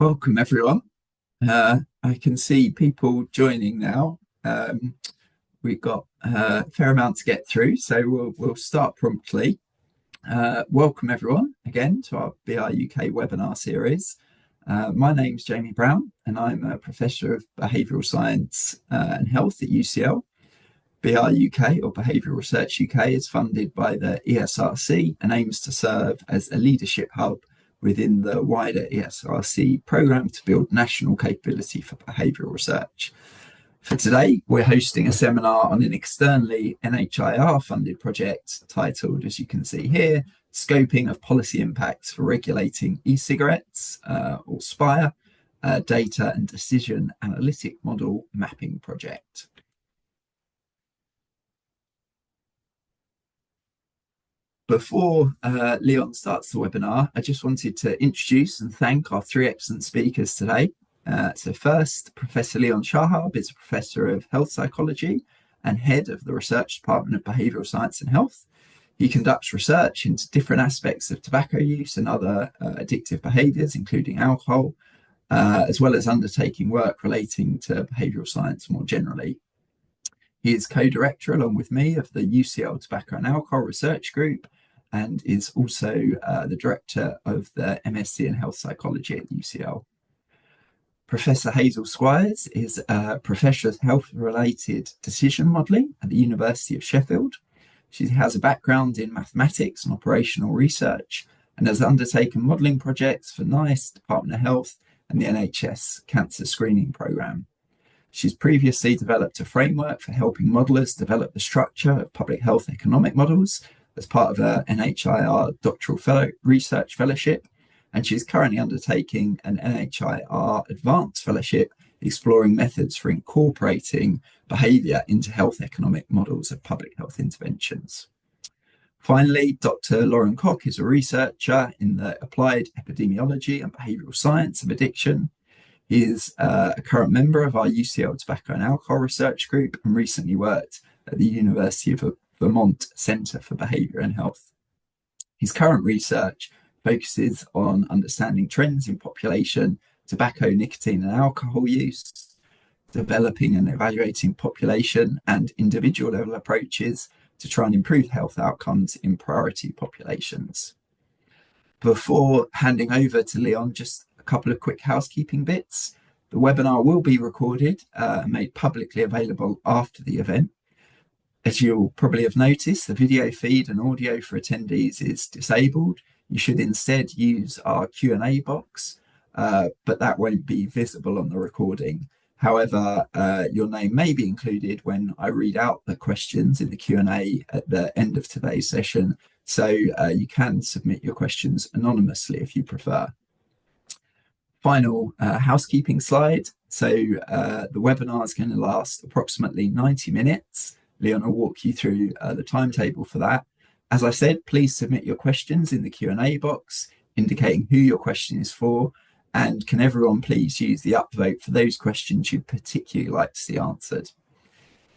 Welcome, everyone. I can see people joining now. We've got a fair amount to get through, so we'll start promptly. Welcome, everyone, again to our BR UK webinar series. My name's Jamie Brown, and I'm a Professor of Behavioural Science and Health at UCL. BR UK, or Behavioural Research UK, is funded by the ESRC and aims to serve as a leadership hub within the wider ESRC programme to build national capability for behavioural research. For today, we're hosting a seminar on an externally NHIR funded project titled, as you can see here, Scoping of Policy Impacts for Regulating E-Cigarettes, or SPIRE, Data and Decision Analytic Model Mapping Project. Before Leon starts the webinar, I just wanted to introduce and thank our three excellent speakers today. So first, Professor Leon Shahab is a Professor of Health Psychology and Head of the Research Department of Behavioural Science and Health. He conducts research into different aspects of tobacco use and other addictive behaviours, including alcohol, as well as undertaking work relating to behavioural science more generally. He is co-director, along with me, of the UCL Tobacco and Alcohol Research Group, and is also the director of the MSc in Health Psychology at UCL. Professor Hazel Squires is a Professor of Health-Related Decision Modelling at the University of Sheffield. She has a background in mathematics and operational research and has undertaken modelling projects for NICE, Department of Health, and the NHS Cancer Screening Programme. She's previously developed a framework for helping modellers develop the structure of public health economic models as part of her NHIR Doctoral Research Fellowship, and she's currently undertaking an NHIR Advanced Fellowship exploring methods for incorporating behaviour into health economic models of public health interventions. Finally, Dr. Lauren Koch is a researcher in the Applied Epidemiology and Behavioural Science of Addiction. He is a current member of our UCL Tobacco and Alcohol Research Group and recently worked at the University of Vermont Centre for Behaviour and Health. His current research focuses on understanding trends in population, tobacco, nicotine and alcohol use, developing and evaluating population and individual level approaches to try and improve health outcomes in priority populations. Before handing over to Leon, just a couple of quick housekeeping bits. The webinar will be recorded and made publicly available after the event. As you'll probably have noticed, the video feed and audio for attendees is disabled. You should instead use our Q&A box, but that won't be visible on the recording. However, your name may be included when I read out the questions in the Q&A at the end of today's session, so you can submit your questions anonymously if you prefer. Final housekeeping slide. So the webinar is going to last approximately 90 minutes. Leon will walk you through the timetable for that. As I said, please submit your questions in the Q&A box, indicating who your question is for, and can everyone please use the upvote for those questions you'd particularly like to see answered.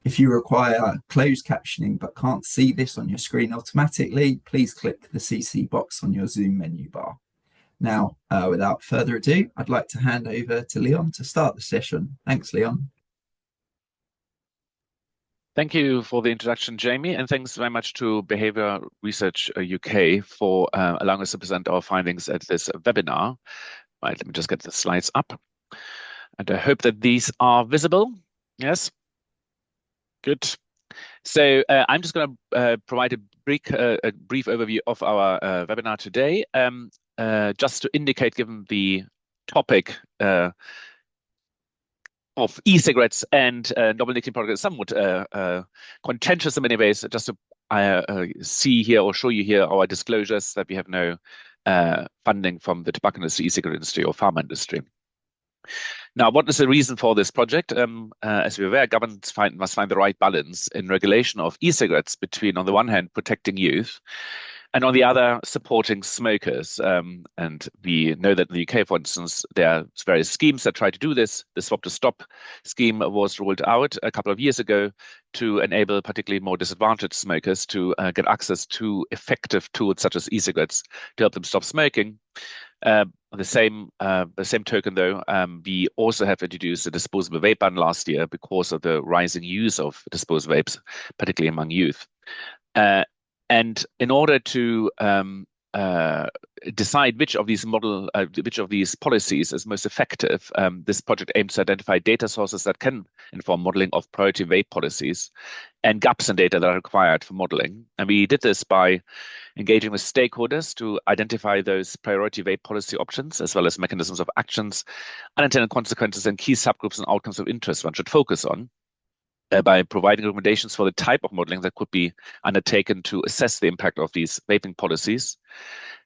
If you require closed captioning but can't see this on your screen automatically, please click the CC box on your Zoom menu bar. Now, without further ado, I'd like to hand over to Leon to start the session. Thanks, Leon. Thank you for the introduction, Jamie, and thanks very much to Behaviour Research UK for allowing us to present our findings at this webinar. Right, let me just get the slides up. And I hope that these are visible. Yes? Good. So I'm just going to provide a brief overview of our webinar today, just to indicate, given the topic of e-cigarettes and novel nicotine products, somewhat contentious in many ways, just to see here or show you here our disclosures that we have no funding from the tobacco industry, e-cigarette industry, or pharma industry. Now, what is the reason for this project? As we're aware, governments must find the right balance in regulation of e-cigarettes between, on the one hand, protecting youth, and on the other, supporting smokers. And we know that in the UK, for instance, there are various schemes that try to do this. The Swap to Stop scheme was rolled out a couple of years ago to enable particularly more disadvantaged smokers to get access to effective tools such as e-cigarettes to help them stop smoking. The same token, though, we also have introduced a disposable vape ban last year because of the rising use of disposable vapes, particularly among youth. And in order to decide which of these policies is most effective, this project aims to identify data sources that can inform modeling of priority vape policies and gaps in data that are required for modeling. And we did this by engaging with stakeholders to identify those priority vape policy options, as well as mechanisms of actions, unintended consequences, and key subgroups and outcomes of interest one should focus on, by providing recommendations for the type of modeling that could be undertaken to assess the impact of these vaping policies,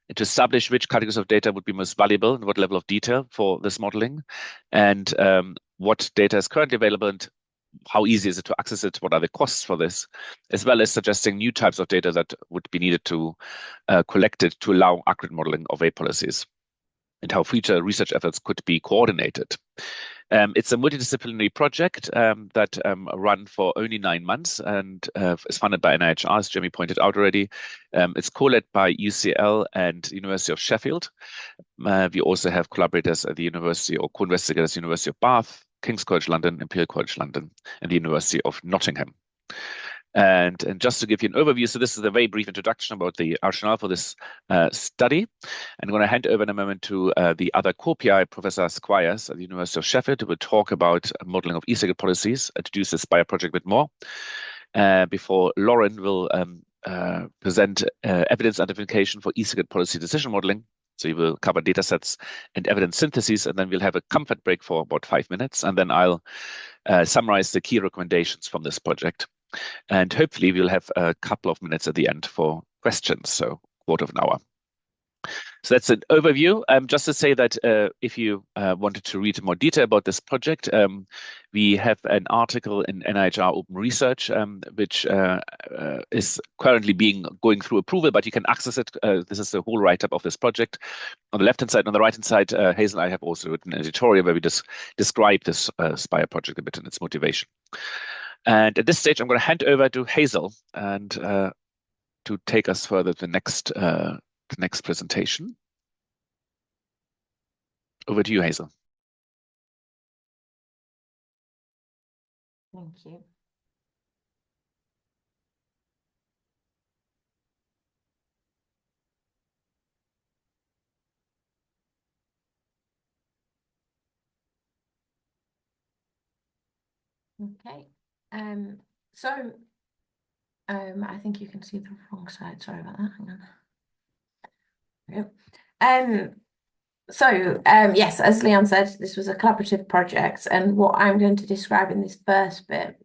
and to establish which categories of data would be most valuable and what level of detail for this modeling, and what data is currently available and how easy is it to access it, what are the costs for this, as well as suggesting new types of data that would be needed to collect it to allow accurate modeling of vape policies, and how future research efforts could be coordinated. It's a multidisciplinary project that run for only 9 months and is funded by NIHR, as Jeremy pointed out already. It's co-led by UCL and University of Sheffield. We also have collaborators at the university, or co-investigators, University of Bath, King's College London, Imperial College London, and the University of Nottingham. And just to give you an overview, so this is a very brief introduction about the rationale for this study. I'm going to hand over in a moment to the other co-PI, Professor Squires at the University of Sheffield, who will talk about modeling of e-cigarette policies, introduce the SPIRE project a bit more, before Lauren will present evidence identification for e-cigarette policy decision modeling. So you will cover data sets and evidence synthesis, and then we'll have a comfort break for about 5 minutes, and then I'll summarize the key recommendations from this project. And hopefully we'll have a couple of minutes at the end for questions, so quarter of an hour. So that's an overview. Just to say that if you wanted to read more detail about this project, we have an article in NIHR Open Research, which is currently going through approval, but you can access it. This is the whole write-up of this project. On the left-hand side, on the right-hand side, Hazel and I have also written an editorial where we just describe this SPIRE project a bit and its motivation. And at this stage, I'm going to hand over to Hazel and to take us further to the next presentation. Over to you, Hazel. Thank you. Okay. I think you can see the wrong side. Sorry about that. Hang on. Yes, as Leon said, this was a collaborative project, and what I'm going to describe in this first bit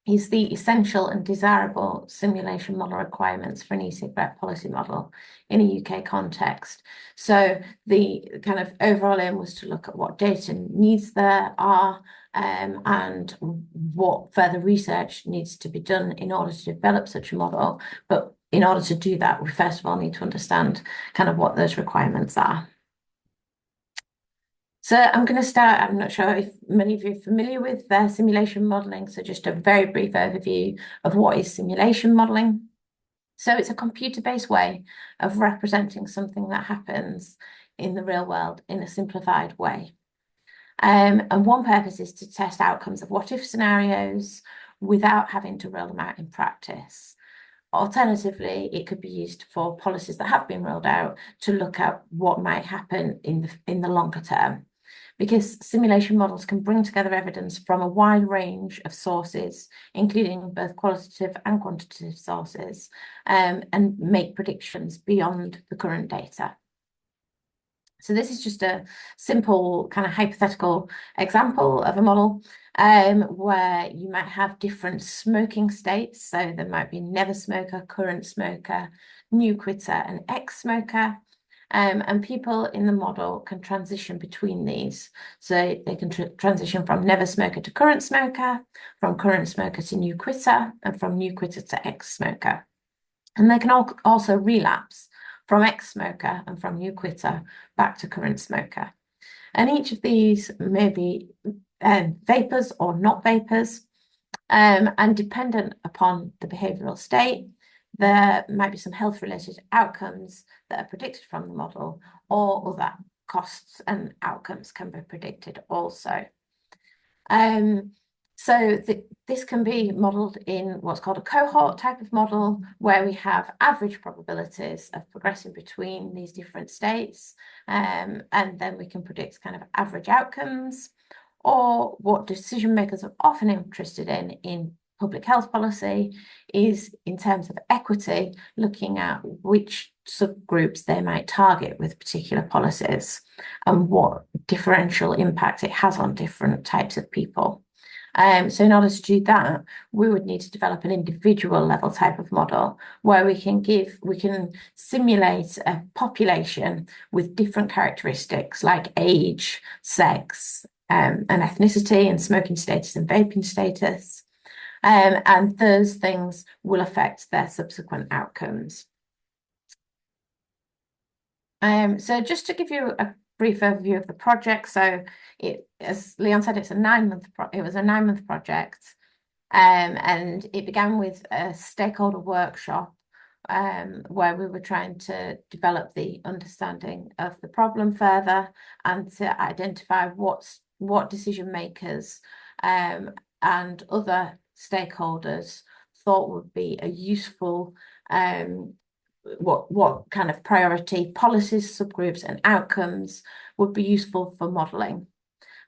is the essential and desirable simulation model requirements for an e-cigarette policy model in a UK context. So the kind of overall aim was to look at what data needs there are, and what further research needs to be done in order to develop such a model. But in order to do that, we first of all need to understand kind of what those requirements are. So I'm going to start, I'm not sure if many of you are familiar with simulation modeling, so just a very brief overview of what is simulation modeling. So it's a computer-based way of representing something that happens in the real world in a simplified way. And one purpose is to test outcomes of what-if scenarios without having to roll them out in practice. Alternatively, it could be used for policies that have been rolled out to look at what might happen in the longer term, because simulation models can bring together evidence from a wide range of sources, including both qualitative and quantitative sources, and make predictions beyond the current data. So this is just a simple kind of hypothetical example of a model where you might have different smoking states. So there might be never smoker, current smoker, new quitter, and ex-smoker. And people in the model can transition between these. So they can transition from never smoker to current smoker, from current smoker to new quitter, and from new quitter to ex-smoker. And they can also relapse from ex-smoker and from new quitter back to current smoker. And each of these may be vapors or not vapors, and dependent upon the behavioural state, there might be some health-related outcomes that are predicted from the model or other. costs and outcomes can be predicted also. So this can be modelled in what's called a cohort type of model, where we have average probabilities of progressing between these different states, and then we can predict kind of average outcomes, or what decision makers are often interested in public health policy is in terms of equity, looking at which subgroups they might target with particular policies and what differential impact it has on different types of people. So in order to do that, we would need to develop an individual level type of model where we can simulate a population with different characteristics like age, sex, and ethnicity, and smoking status and vaping status. And those things will affect their subsequent outcomes. So just to give you a brief overview of the project, so as Leon said, it was a 9-month project, and it began with a stakeholder workshop where we were trying to develop the understanding of the problem further and to identify what decision makers and other stakeholders thought would be a useful what kind of priority policies, subgroups and outcomes would be useful for modelling,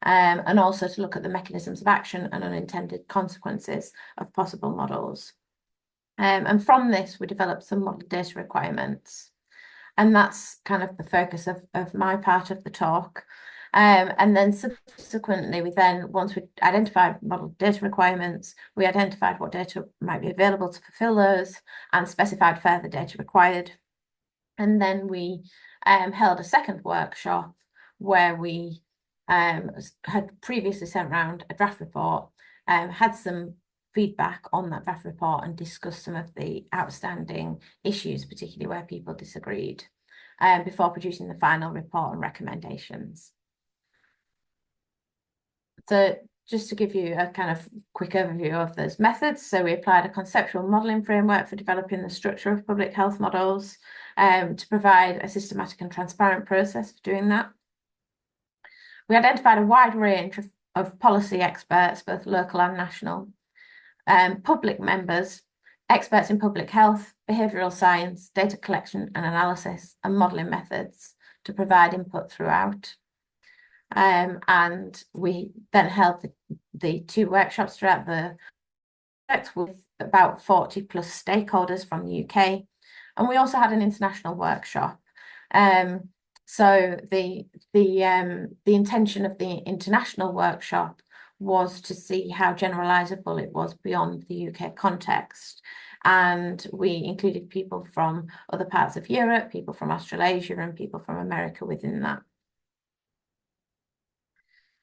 and also to look at the mechanisms of action and unintended consequences of possible models. And from this, we developed some model data requirements, and that's kind of the focus of my part of the talk. And then subsequently, once we identified model data requirements, we identified what data might be available to fulfill those and specified further data required. And then we held a second workshop where we had previously sent around a draft report, had some feedback on that draft report and discussed some of the outstanding issues, particularly where people disagreed, before producing the final report and recommendations. So just to give you a kind of quick overview of those methods, so we applied a conceptual modelling framework for developing the structure of public health models to provide a systematic and transparent process for doing that. We identified a wide range of policy experts, both local and national, public members, experts in public health, behavioural science, data collection and analysis, and modelling methods to provide input throughout. And we then held the 2 workshops throughout the project with about 40 plus stakeholders from the UK. And we also had an international workshop. So the intention of the international workshop was to see how generalizable it was beyond the UK context. And we included people from other parts of Europe, people from Australasia, and people from America within that.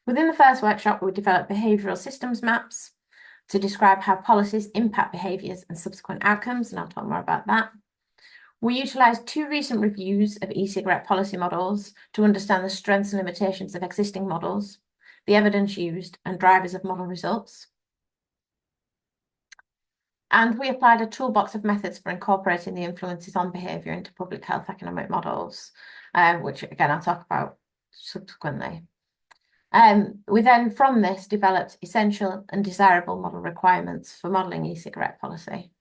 Within the first workshop, we developed behavioural systems maps to describe how policies impact behaviours and subsequent outcomes, and I'll talk more about that. We utilised 2 recent reviews of e-cigarette policy models to understand the strengths and limitations of existing models, the evidence used, and drivers of model results. And we applied a toolbox of methods for incorporating the influences on behaviour into public health economic models, which again I'll talk about subsequently. We then, from this, developed essential and desirable model requirements for modelling e-cigarette policy.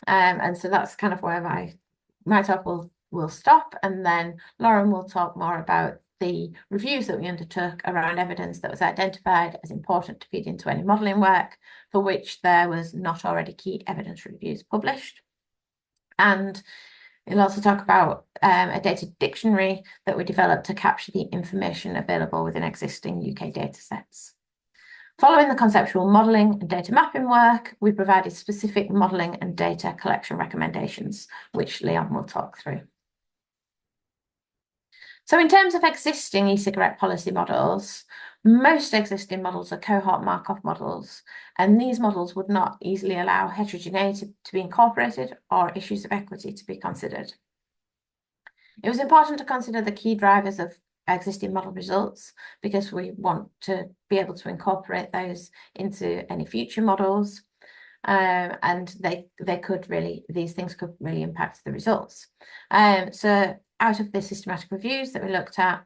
And so that's kind of where my talk will stop, and then Lauren will talk more about the reviews that we undertook around evidence that was identified as important to feed into any modelling work, for which there was not already key evidence reviews published. And we'll also talk about a data dictionary that we developed to capture the information available within existing UK data sets. Following the conceptual modelling and data mapping work, we provided specific modelling and data collection recommendations, which Leon will talk through. So in terms of existing e-cigarette policy models, most existing models are cohort Markov models, and these models would not easily allow heterogeneity to be incorporated or issues of equity to be considered. It was important to consider the key drivers of existing model results because we want to be able to incorporate those into any future models, and these things could really impact the results. So out of the systematic reviews that we looked at,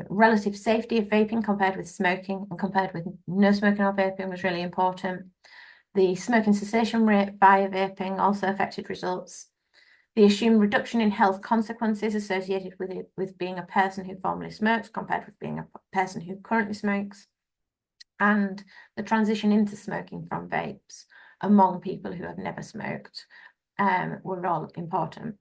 relative safety of vaping compared with smoking and compared with no smoking or vaping was really important. The smoking cessation rate via vaping also affected results. The assumed reduction in health consequences associated with being a person who formerly smokes compared with being a person who currently smokes, and the transition into smoking from vapes among people who have never smoked were all important.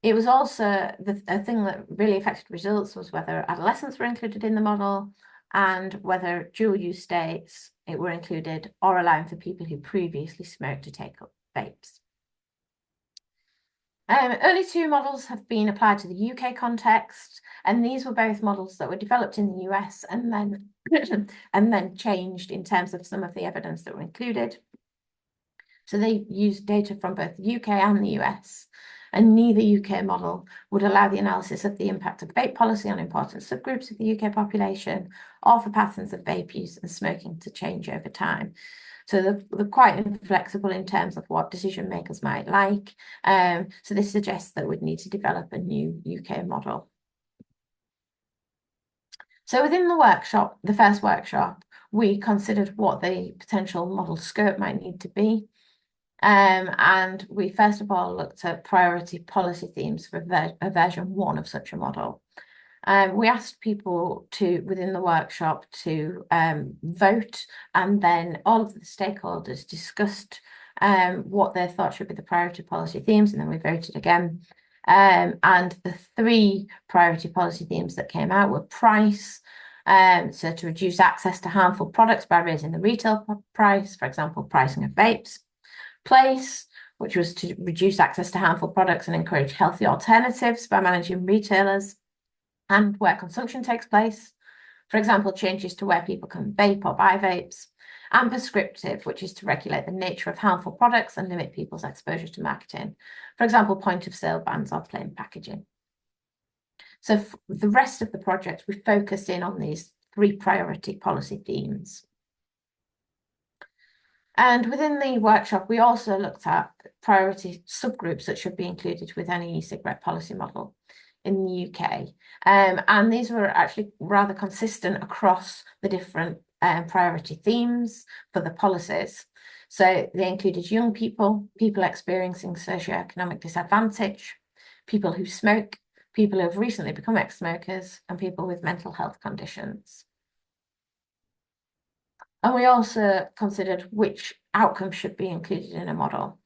It was also a thing that really affected results was whether adolescents were included in the model and whether dual use states were included or allowing for people who previously smoked to take up vapes. Early two models have been applied to the UK context, and these were both models that were developed in the US and then changed in terms of some of the evidence that were included. So they used data from both the UK and the US, and neither UK model would allow the analysis of the impact of vape policy on important subgroups of the UK population or for patterns of vape use and smoking to change over time. So they're quite inflexible in terms of what decision makers might like. So this suggests that we'd need to develop a new UK model. So within the workshop, the first workshop, we considered what the potential model scope might need to be. And we first of all looked at priority policy themes for a version 1 of such a model. We asked people within the workshop to vote, and then all of the stakeholders discussed what they thought should be the priority policy themes, and then we voted again. And the 3 priority policy themes that came out were price, so to reduce access to harmful products by raising the retail price, for example, pricing of vapes. Place, which was to reduce access to harmful products and encourage healthy alternatives by managing retailers and where consumption takes place. For example, changes to where people can vape or buy vapes. And prescriptive, which is to regulate the nature of harmful products and limit people's exposure to marketing. For example, point of sale bans or plain packaging. So for the rest of the project, we focused in on these 3 priority policy themes. And within the workshop, we also looked at priority subgroups that should be included with any e-cigarette policy model in the UK. And these were actually rather consistent across the different priority themes for the policies. So they included young people, people experiencing socioeconomic disadvantage, people who smoke, people who have recently become ex-smokers, and people with mental health conditions. And we also considered which outcomes should be included in a model.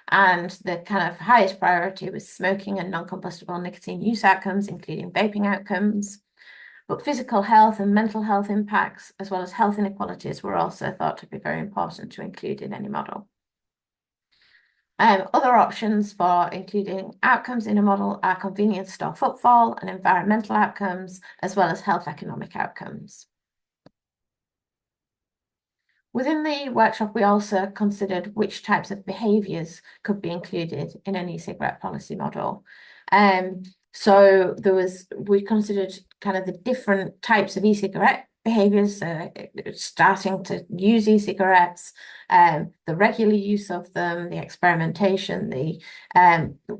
And the kind of highest priority was smoking and non-combustible nicotine use outcomes, including vaping outcomes. But physical health and mental health impacts, as well as health inequalities, were also thought to be very important to include in any model. Other options for including outcomes in a model are convenience store footfall and environmental outcomes, as well as health economic outcomes. Within the workshop, we also considered which types of behaviours could be included in an e-cigarette policy model. So we considered kind of the different types of e-cigarette behaviours, starting to use e-cigarettes, the regular use of them, the experimentation, the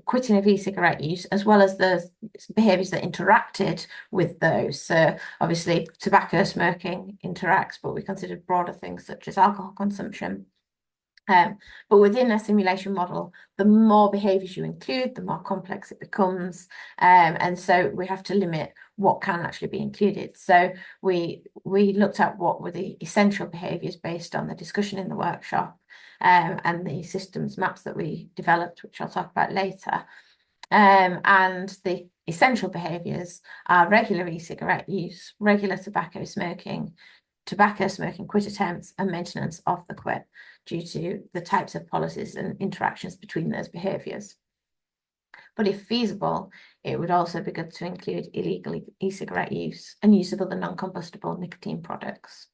quitting of e-cigarette use, as well as the behaviours that interacted with those. So obviously tobacco smoking interacts, but we considered broader things such as alcohol consumption. But within a simulation model, the more behaviours you include, the more complex it becomes. And so we have to limit what can actually be included. So we looked at what were the essential behaviours based on the discussion in the workshop and the systems maps that we developed, which I'll talk about later. And the essential behaviours are regular e-cigarette use, regular tobacco smoking quit attempts, and maintenance of the quit due to the types of policies and interactions between those behaviours. But if feasible, it would also be good to include illegal e-cigarette use and use of other non-combustible nicotine products.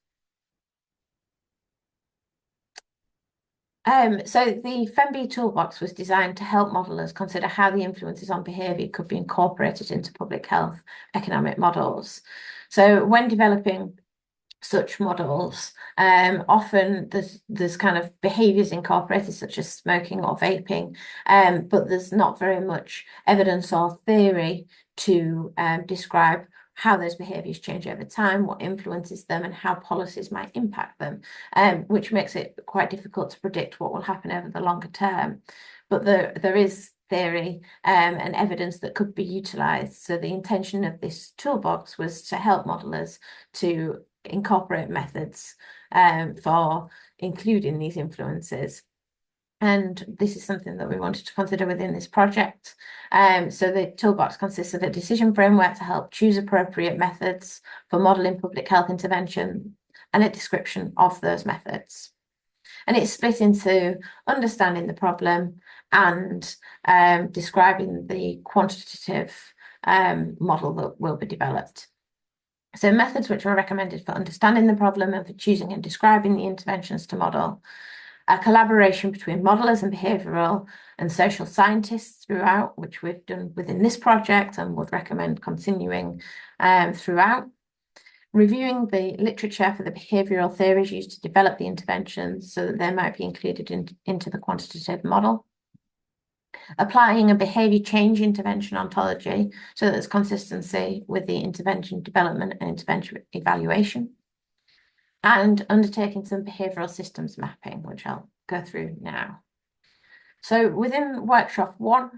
So the FEMB toolbox was designed to help modelers consider how the influences on behaviour could be incorporated into public health economic models. So when developing such models, often there's kind of behaviours incorporated, such as smoking or vaping, but there's not very much evidence or theory to describe how those behaviours change over time, what influences them, and how policies might impact them, which makes it quite difficult to predict what will happen over the longer term. But there is theory and evidence that could be utilised. So the intention of this toolbox was to help modelers to incorporate methods for including these influences. And this is something that we wanted to consider within this project. So the toolbox consists of a decision framework to help choose appropriate methods for modelling public health intervention and a description of those methods. And it's split into understanding the problem and describing the quantitative model that will be developed. So methods which are recommended for understanding the problem and for choosing and describing the interventions to model. A collaboration between modelers and behavioural and social scientists throughout, which we've done within this project and would recommend continuing throughout. Reviewing the literature for the behavioural theories used to develop the interventions so that they might be included into the quantitative model. Applying a behaviour change intervention ontology so that there's consistency with the intervention development and intervention evaluation. And undertaking some behavioural systems mapping, which I'll go through now. So within workshop 1,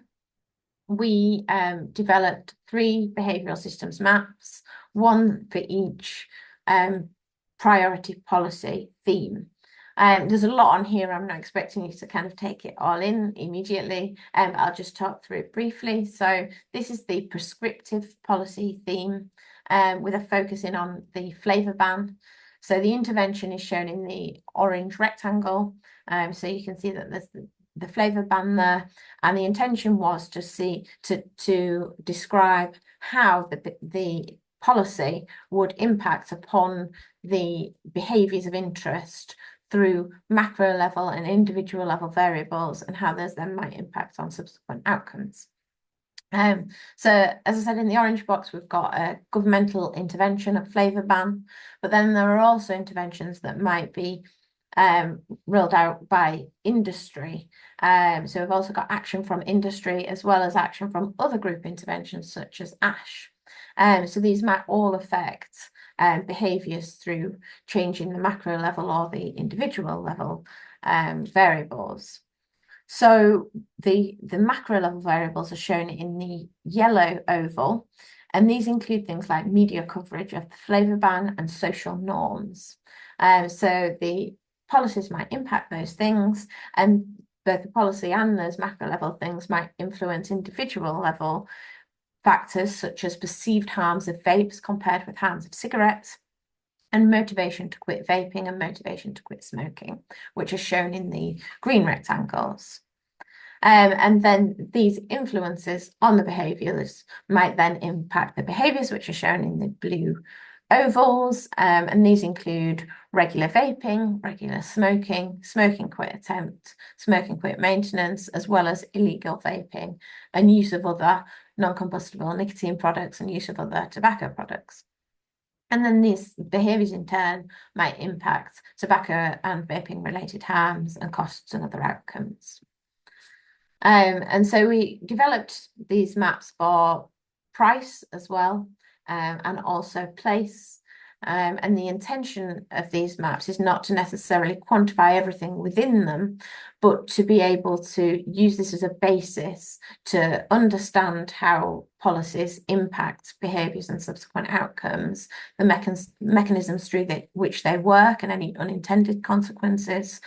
we developed 3 behavioural systems maps, 1 for each priority policy theme. There's a lot on here. I'm not expecting you to kind of take it all in immediately. I'll just talk through it briefly. So this is the prescriptive policy theme with a focus in on the flavour ban. So the intervention is shown in the orange rectangle. So you can see that there's the flavour ban there. And the intention was to describe how the policy would impact upon the behaviours of interest through macro level and individual level variables and how those then might impact on subsequent outcomes. So as I said, in the orange box, we've got a governmental intervention, a flavour ban, but then there are also interventions that might be rolled out by industry. So we've also got action from industry as well as action from other group interventions such as ASH. So these might all affect behaviours through changing the macro level or the individual level variables. So the macro level variables are shown in the yellow oval, and these include things like media coverage of the flavour ban and social norms. So the policies might impact those things, and both the policy and those macro level things might influence individual level factors such as perceived harms of vapes compared with harms of cigarettes, and motivation to quit vaping and motivation to quit smoking, which are shown in the green rectangles. And then these influences on the behaviours might then impact the behaviours, which are shown in the blue ovals. And these include regular vaping, regular smoking, smoking quit attempt, smoking quit maintenance, as well as illegal vaping and use of other non-combustible nicotine products and use of other tobacco products. And then these behaviours in turn might impact tobacco and vaping related harms and costs and other outcomes. And so we developed these maps for price as well, and also place. And the intention of these maps is not to necessarily quantify everything within them, but to be able to use this as a basis to understand how policies impact behaviours and subsequent outcomes, the mechanisms through which they work and any unintended consequences,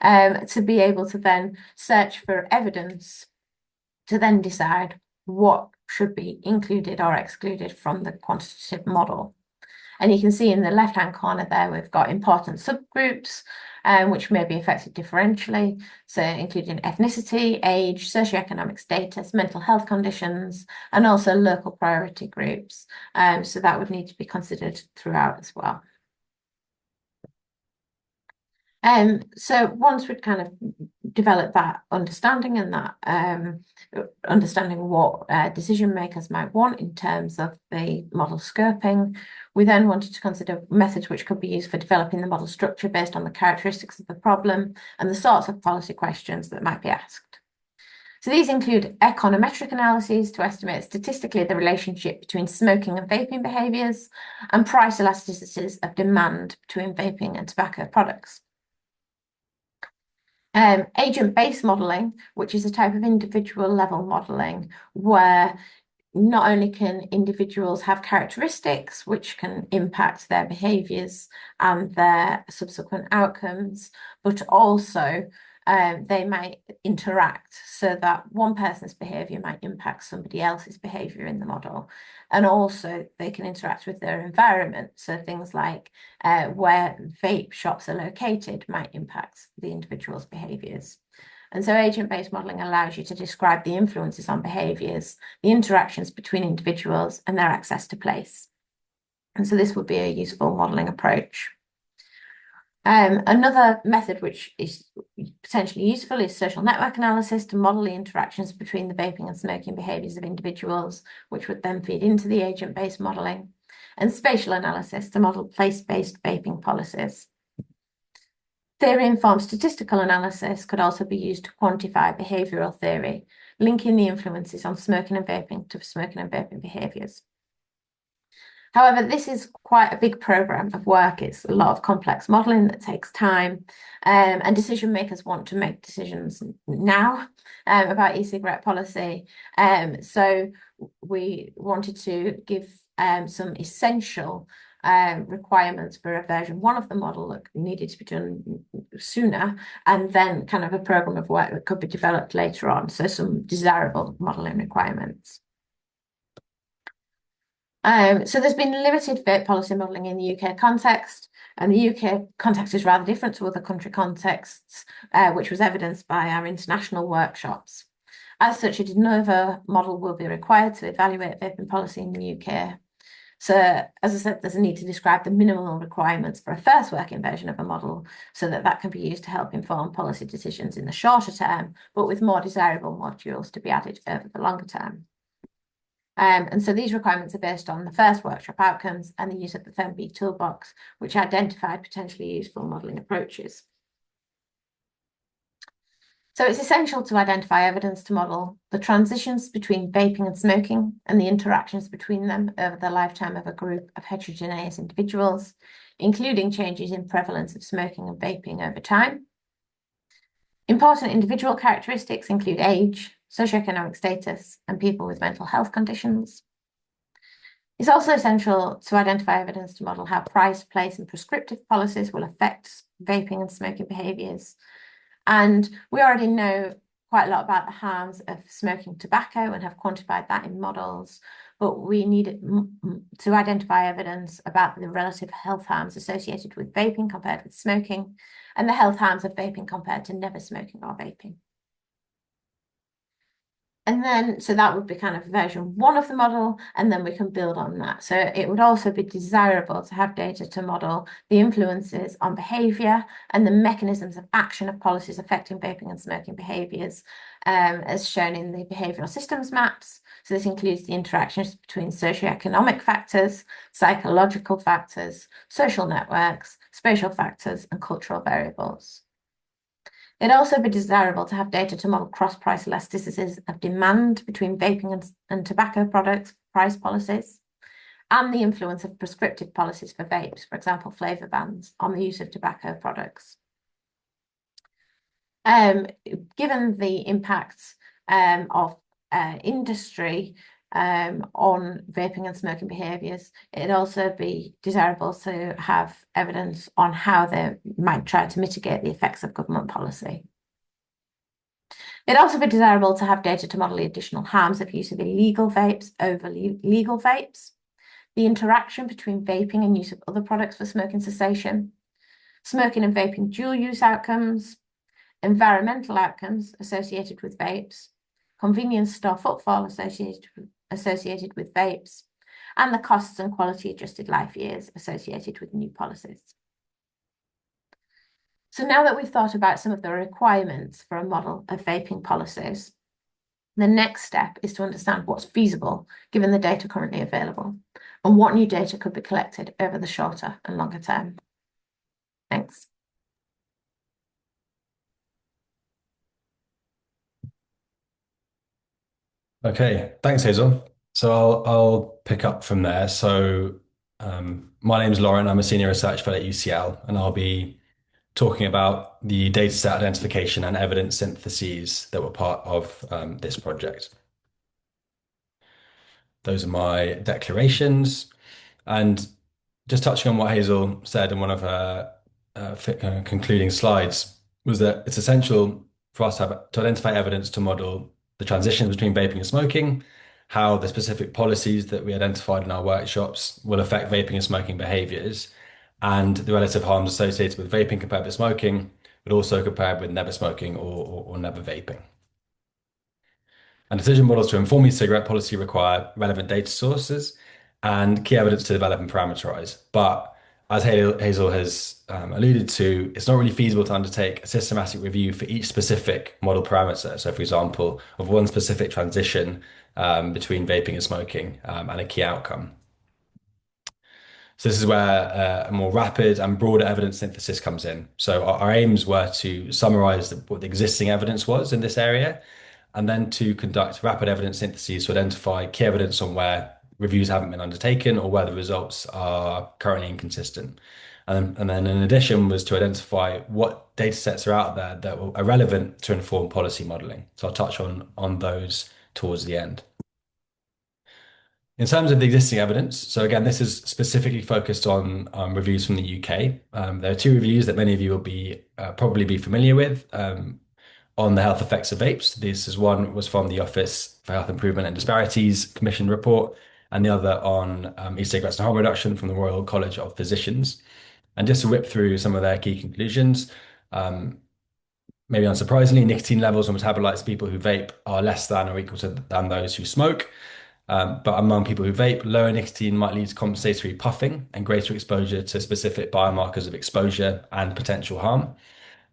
to be able to then search for evidence to then decide what should be included or excluded from the quantitative model. And you can see in the left-hand corner there, we've got important subgroups, which may be affected differentially. So including ethnicity, age, socioeconomic status, mental health conditions, and also local priority groups. So that would need to be considered throughout as well. So once we'd kind of develop that understanding and that understanding what decision makers might want in terms of the model scoping, we then wanted to consider methods which could be used for developing the model structure based on the characteristics of the problem and the sorts of policy questions that might be asked. So these include econometric analyses to estimate statistically the relationship between smoking and vaping behaviours and price elasticities of demand between vaping and tobacco products. Agent-based modelling, which is a type of individual level modelling where not only can individuals have characteristics which can impact their behaviours and their subsequent outcomes, but also they might interact so that one person's behaviour might impact somebody else's behaviour in the model. And also they can interact with their environment. So things like where vape shops are located might impact the individual's behaviours. And so agent-based modelling allows you to describe the influences on behaviours, the interactions between individuals and their access to place. And so this would be a useful modelling approach. Another method which is potentially useful is social network analysis to model the interactions between the vaping and smoking behaviours of individuals, which would then feed into the agent-based modelling, and spatial analysis to model place-based vaping policies. Theory-informed statistical analysis could also be used to quantify behavioural theory, linking the influences on smoking and vaping to smoking and vaping behaviours. However, this is quite a big programme of work. It's a lot of complex modelling that takes time, and decision makers want to make decisions now about e-cigarette policy. So we wanted to give some essential requirements for a version 1 of the model that needed to be done sooner, and then kind of a programme of work that could be developed later on. So some desirable modelling requirements. So there's been limited vape policy modelling in the UK context, and the UK context is rather different to other country contexts, which was evidenced by our international workshops. As such, a de novo model will be required to evaluate vaping policy in the UK. So, as I said, there's a need to describe the minimal requirements for a first working version of a model so that that can be used to help inform policy decisions in the shorter term, but with more desirable modules to be added over the longer term. And so these requirements are based on the first workshop outcomes and the use of the FEMB toolbox, which identified potentially useful modelling approaches. So it's essential to identify evidence to model the transitions between vaping and smoking and the interactions between them over the lifetime of a group of heterogeneous individuals, including changes in prevalence of smoking and vaping over time. Important individual characteristics include age, socioeconomic status, and people with mental health conditions. It's also essential to identify evidence to model how price, place, and prescriptive policies will affect vaping and smoking behaviours. And we already know quite a lot about the harms of smoking tobacco and have quantified that in models, but we need to identify evidence about the relative health harms associated with vaping compared with smoking, and the health harms of vaping compared to never smoking or vaping. And then, so that would be kind of version 1 of the model, and then we can build on that. So it would also be desirable to have data to model the influences on behaviour and the mechanisms of action of policies affecting vaping and smoking behaviours, as shown in the behavioural systems maps. So this includes the interactions between socioeconomic factors, psychological factors, social networks, spatial factors, and cultural variables. It'd also be desirable to have data to model cross-price elasticities of demand between vaping and tobacco products price policies, and the influence of prescriptive policies for vapes, for example, flavour bans, on the use of tobacco products. Given the impacts of industry on vaping and smoking behaviours, it'd also be desirable to have evidence on how they might try to mitigate the effects of government policy. It'd also be desirable to have data to model the additional harms of use of illegal vapes over legal vapes, the interaction between vaping and use of other products for smoking cessation, smoking and vaping dual use outcomes, environmental outcomes associated with vapes, convenience store footfall associated with vapes, and the costs and quality adjusted life years associated with new policies. So now that we've thought about some of the requirements for a model of vaping policies, the next step is to understand what's feasible given the data currently available and what new data could be collected over the shorter and longer term. Thanks. Okay, thanks, Hazel. So I'll pick up from there. So my name is Lauren. I'm a senior research fellow at UCL, and I'll be talking about the dataset identification and evidence syntheses that were part of this project. Those are my declarations. And just touching on what Hazel said in one of her concluding slides, was that it's essential for us to identify evidence to model the transitions between vaping and smoking, how the specific policies that we identified in our workshops will affect vaping and smoking behaviors, and the relative harms associated with vaping compared with smoking, but also compared with never smoking or never vaping. And decision models to inform e-cigarette policy require relevant data sources and key evidence to develop and parameterize. But as Hazel has alluded to, it's not really feasible to undertake a systematic review for each specific model parameter. So, for example, of one specific transition between vaping and smoking and a key outcome. So this is where a more rapid and broader evidence synthesis comes in. So our aims were to summarize what the existing evidence was in this area, and then to conduct rapid evidence syntheses to identify key evidence on where reviews haven't been undertaken or where the results are currently inconsistent. And then in addition was to identify what data sets are out there that are relevant to inform policy modeling. So I'll touch on those towards the end. In terms of the existing evidence, so again, this is specifically focused on reviews from the UK. There are two reviews that many of you will probably be familiar with on the health effects of vapes. This is one was from the Office for Health Improvement and Disparities Commission report, and the other on e-cigarettes and harm reduction from the Royal College of Physicians. And just to whip through some of their key conclusions, maybe unsurprisingly, nicotine levels or metabolites of people who vape are less than or equal to than those who smoke. But among people who vape, lower nicotine might lead to compensatory puffing and greater exposure to specific biomarkers of exposure and potential harm.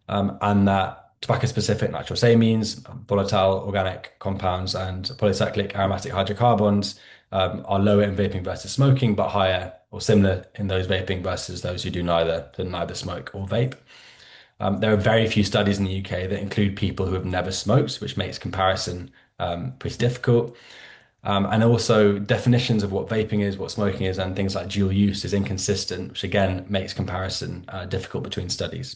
And that tobacco-specific nitrosamines, volatile organic compounds, and polycyclic aromatic hydrocarbons are lower in vaping versus smoking, but higher or similar in those vaping versus those who do neither smoke or vape. There are very few studies in the UK that include people who have never smoked, which makes comparison pretty difficult. And also definitions of what vaping is, what smoking is, and things like dual use is inconsistent, which again makes comparison difficult between studies.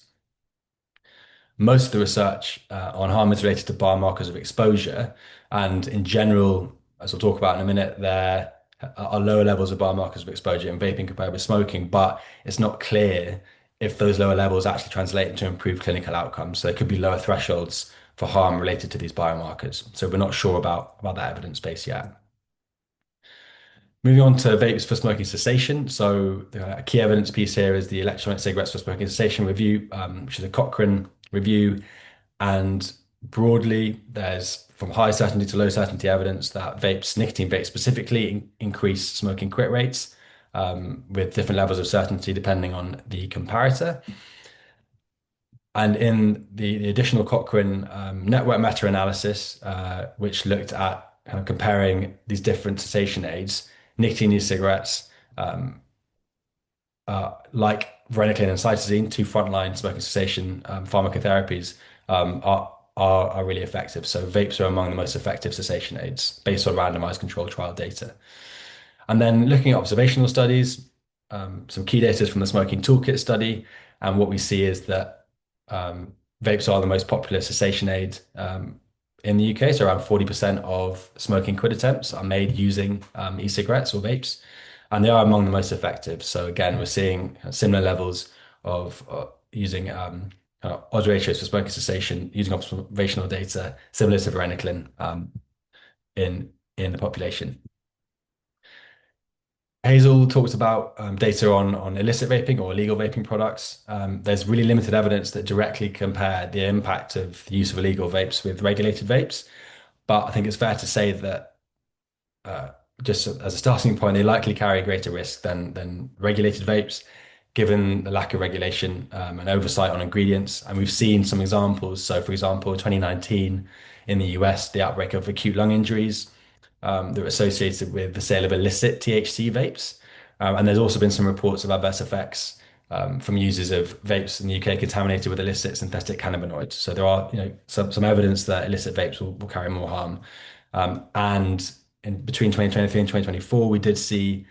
Most of the research on harm is related to biomarkers of exposure, and in general, as we'll talk about in a minute, there are lower levels of biomarkers of exposure in vaping compared with smoking, but it's not clear if those lower levels actually translate into improved clinical outcomes. So there could be lower thresholds for harm related to these biomarkers. So we're not sure about that evidence base yet. Moving on to vapes for smoking cessation. So a key evidence piece here is the electronic cigarettes for smoking cessation review, which is a Cochrane review. And broadly, there's from high certainty to low certainty evidence that nicotine vapes specifically increase smoking quit rates with different levels of certainty depending on the comparator. And in the additional Cochrane network meta-analysis, which looked at kind of comparing these different cessation aids, nicotine e-cigarettes, like varenicline and cytosine, two frontline smoking cessation pharmacotherapies, are really effective. So vapes are among the most effective cessation aids based on randomized controlled trial data. And then looking at observational studies, some key data from the smoking toolkit study, and what we see is that vapes are the most popular cessation aid in the UK. So around 40% of smoking quit attempts are made using e-cigarettes or vapes, and they are among the most effective. So again, we're seeing similar levels of using odds ratios for smoking cessation using observational data similar to varenicline in the population. Hazel talked about data on illicit vaping or illegal vaping products. There's really limited evidence that directly compare the impact of the use of illegal vapes with regulated vapes. But I think it's fair to say that just as a starting point, they likely carry greater risk than regulated vapes. given the lack of regulation and oversight on ingredients. And we've seen some examples. So, for example, in 2019 in the US, the outbreak of acute lung injuries that were associated with the sale of illicit THC vapes. And there's also been some reports of adverse effects from users of vapes in the UK contaminated with illicit synthetic cannabinoids. So there are, some evidence that illicit vapes will carry more harm. And in between 2023 and 2024, we did see,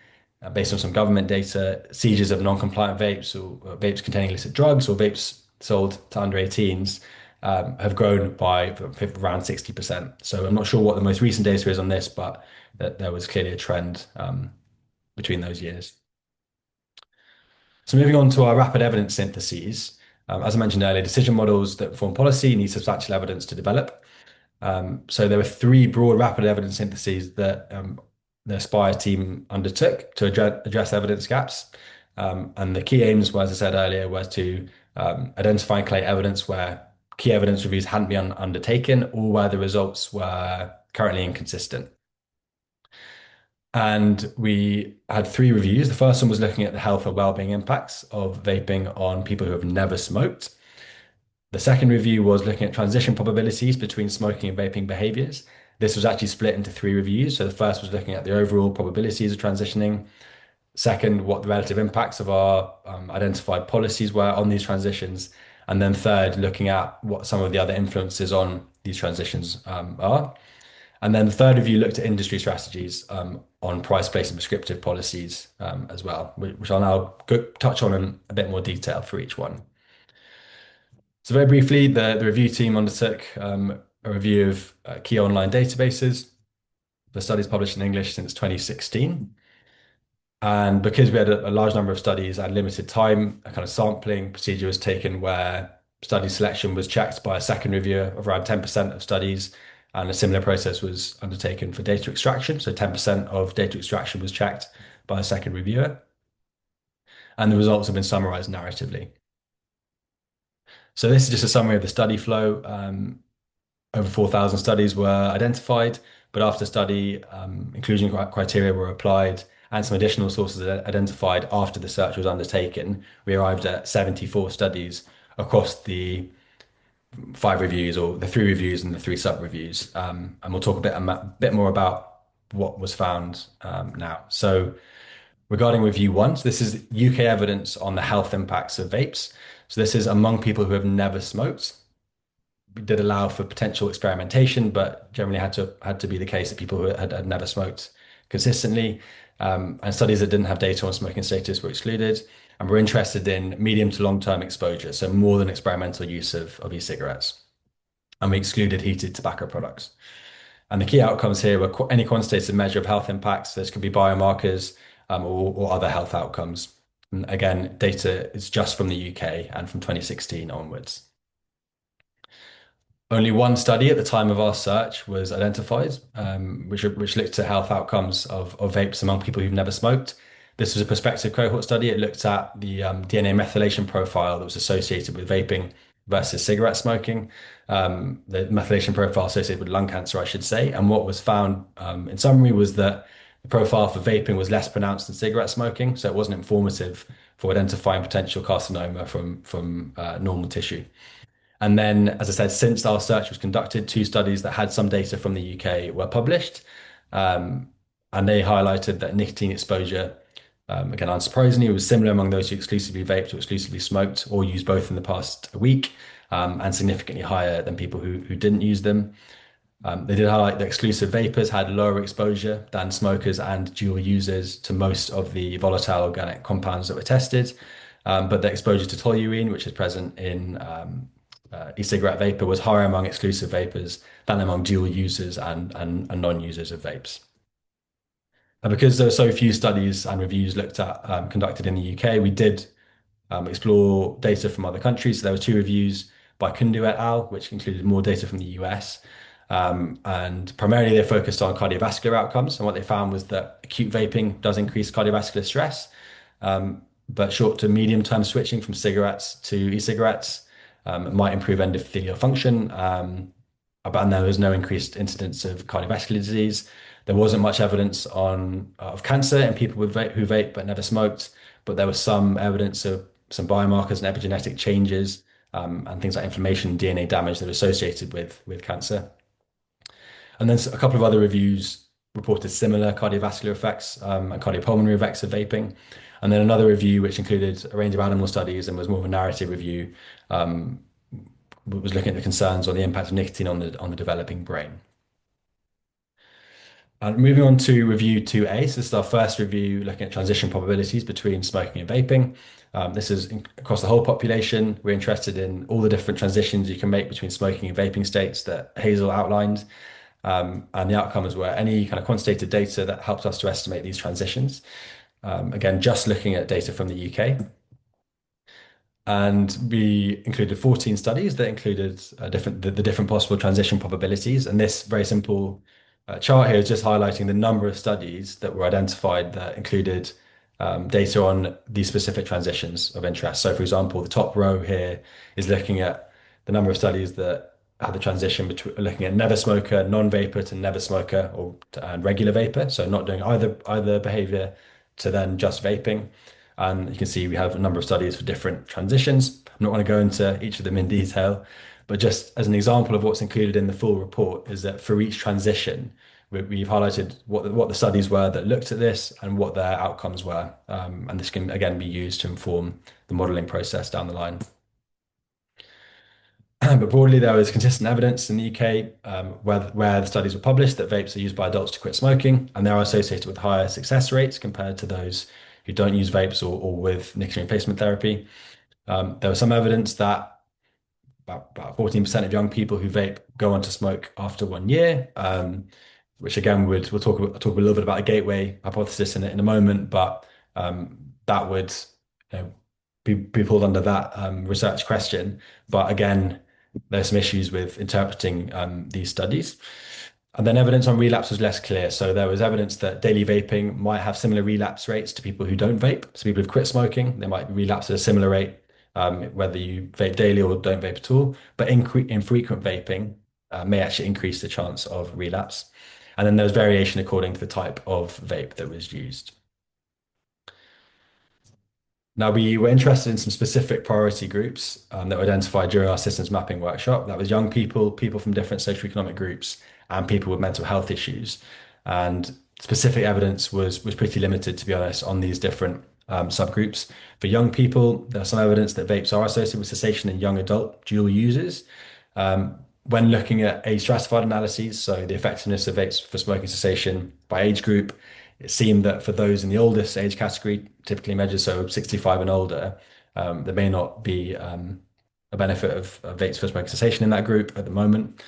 based on some government data, seizures of non-compliant vapes or vapes containing illicit drugs or vapes sold to under 18s have grown by around 60%. So I'm not sure what the most recent data is on this, but that there was clearly a trend between those years. So moving on to our rapid evidence syntheses, as I mentioned earlier, decision models that form policy need substantial evidence to develop. So there were three broad rapid evidence syntheses that the SPIRE team undertook to address evidence gaps. And the key aims, as I said earlier, was to identify and collate evidence where key evidence reviews hadn't been undertaken or where the results were currently inconsistent. And we had three reviews. The first one was looking at the health and well-being impacts of vaping on people who have never smoked. The second review was looking at transition probabilities between smoking and vaping behaviors. This was actually split into three reviews. So the first was looking at the overall probabilities of transitioning. Second, what the relative impacts of our identified policies were on these transitions. And then third, looking at what some of the other influences on these transitions are. And then the third review looked at industry strategies on price, place, and prescriptive policies as well, which I'll now touch on in a bit more detail for each one. So very briefly, the review team undertook a review of key online databases for studies published in English since 2016. And because we had a large number of studies and limited time, a kind of sampling procedure was taken where study selection was checked by a second reviewer of around 10% of studies, and a similar process was undertaken for data extraction. So 10% of data extraction was checked by a second reviewer. And the results have been summarized narratively. So this is just a summary of the study flow. Over 4,000 studies were identified, but after study, inclusion criteria were applied and some additional sources identified after the search was undertaken. We arrived at 74 studies across the 5 reviews, or the 3 reviews and the 3 sub-reviews. And we'll talk a bit more about what was found now. So regarding review 1, so this is UK evidence on the health impacts of vapes. So this is among people who have never smoked. We did allow for potential experimentation, but generally had to be the case that people who had never smoked consistently. And studies that didn't have data on smoking status were excluded. And we're interested in medium to long-term exposure, so more than experimental use of e-cigarettes. And we excluded heated tobacco products. And the key outcomes here were any quantitative measure of health impacts. This could be biomarkers or other health outcomes. And again, data is just from the UK and from 2016 onwards. Only one study at the time of our search was identified, which looked at health outcomes of vapes among people who've never smoked. This was a prospective cohort study. It looked at the DNA methylation profile that was associated with vaping versus cigarette smoking, the methylation profile associated with lung cancer, I should say. And what was found in summary was that the profile for vaping was less pronounced than cigarette smoking, so it wasn't informative for identifying potential carcinoma from normal tissue. And then, as I said, since our search was conducted, 2 studies that had some data from the UK were published, and they highlighted that nicotine exposure, again, unsurprisingly, was similar among those who exclusively vaped or exclusively smoked or used both in the past week, and significantly higher than people who didn't use them. They did highlight that exclusive vapors had lower exposure than smokers and dual users to most of the volatile organic compounds that were tested, but the exposure to toluene, which is present in e-cigarette vapor, was higher among exclusive vapors than among dual users and non-users of vapes. And because there are so few studies and reviews conducted in the UK, we did explore data from other countries. So there were 2 reviews by Kundu et al., which included more data from the US. And primarily they focused on cardiovascular outcomes. And what they found was that acute vaping does increase cardiovascular stress, but short to medium term switching from cigarettes to e-cigarettes might improve endothelial function. But there was no increased incidence of cardiovascular disease. There wasn't much evidence of cancer in people who vape but never smoked, but there was some evidence of some biomarkers and epigenetic changes, and things like inflammation and DNA damage that are associated with cancer. And then a couple of other reviews reported similar cardiovascular effects, and cardiopulmonary effects of vaping. And then another review, which included a range of animal studies and was more of a narrative review, was looking at the concerns or the impact of nicotine on the developing brain. And moving on to review 2A, so this is our first review looking at transition probabilities between smoking and vaping. This is across the whole population. We're interested in all the different transitions you can make between smoking and vaping states that Hazel outlined. And the outcomes were any kind of quantitative data that helped us to estimate these transitions. Again, just looking at data from the UK. And we included 14 studies that included the different possible transition probabilities. And this very simple chart here is just highlighting the number of studies that were identified that included data on these specific transitions of interest. So, for example, the top row here is looking at the number of studies that had the transition between looking at never smoker, non-vapor to never smoker, or regular vapor. So, not doing either behavior to then just vaping. And you can see we have a number of studies for different transitions. I'm not going to go into each of them in detail, but just as an example of what's included in the full report is that for each transition, we've highlighted what the studies were that looked at this and what their outcomes were. And this can again be used to inform the modeling process down the line. But broadly, there was consistent evidence in the UK where the studies were published that vapes are used by adults to quit smoking, and they are associated with higher success rates compared to those who don't use vapes or with nicotine replacement therapy. There was some evidence that about 14% of young people who vape go on to smoke after 1 year, which again we'll talk a little bit about a gateway hypothesis in a moment, but that would be pulled under that research question. But again, there's some issues with interpreting these studies. And then evidence on relapse was less clear. So there was evidence that daily vaping might have similar relapse rates to people who don't vape. So people who've quit smoking, they might relapse at a similar rate, whether you vape daily or don't vape at all. But infrequent vaping may actually increase the chance of relapse. And then there's variation according to the type of vape that was used. Now, we were interested in some specific priority groups that were identified during our systems mapping workshop. That was young people, people from different socioeconomic groups, and people with mental health issues. And specific evidence was pretty limited, to be honest, on these different subgroups. For young people, there's some evidence that vapes are associated with cessation in young adult dual users. When looking at age stratified analyses, so the effectiveness of vapes for smoking cessation by age group, it seemed that for those in the oldest age category, typically measured so 65 and older, there may not be a benefit of vapes for smoking cessation in that group at the moment.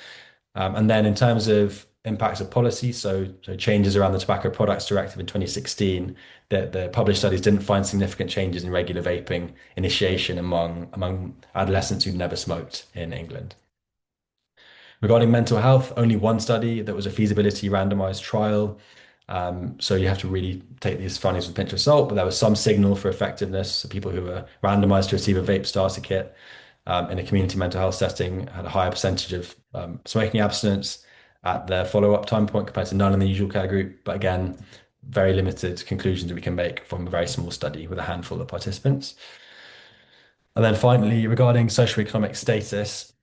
And then in terms of impacts of policy, so changes around the Tobacco Products Directive in 2016, the published studies didn't find significant changes in regular vaping initiation among adolescents who'd never smoked in England. Regarding mental health, only one study that was a feasibility randomized trial. So you have to really take these findings with a pinch of salt, but there was some signal for effectiveness. So people who were randomized to receive a vape starter kit in a community mental health setting had a higher percentage of smoking abstinence at their follow-up time point compared to none in the usual care group. But again, very limited conclusions that we can make from a very small study with a handful of participants. And then finally, regarding socioeconomic status,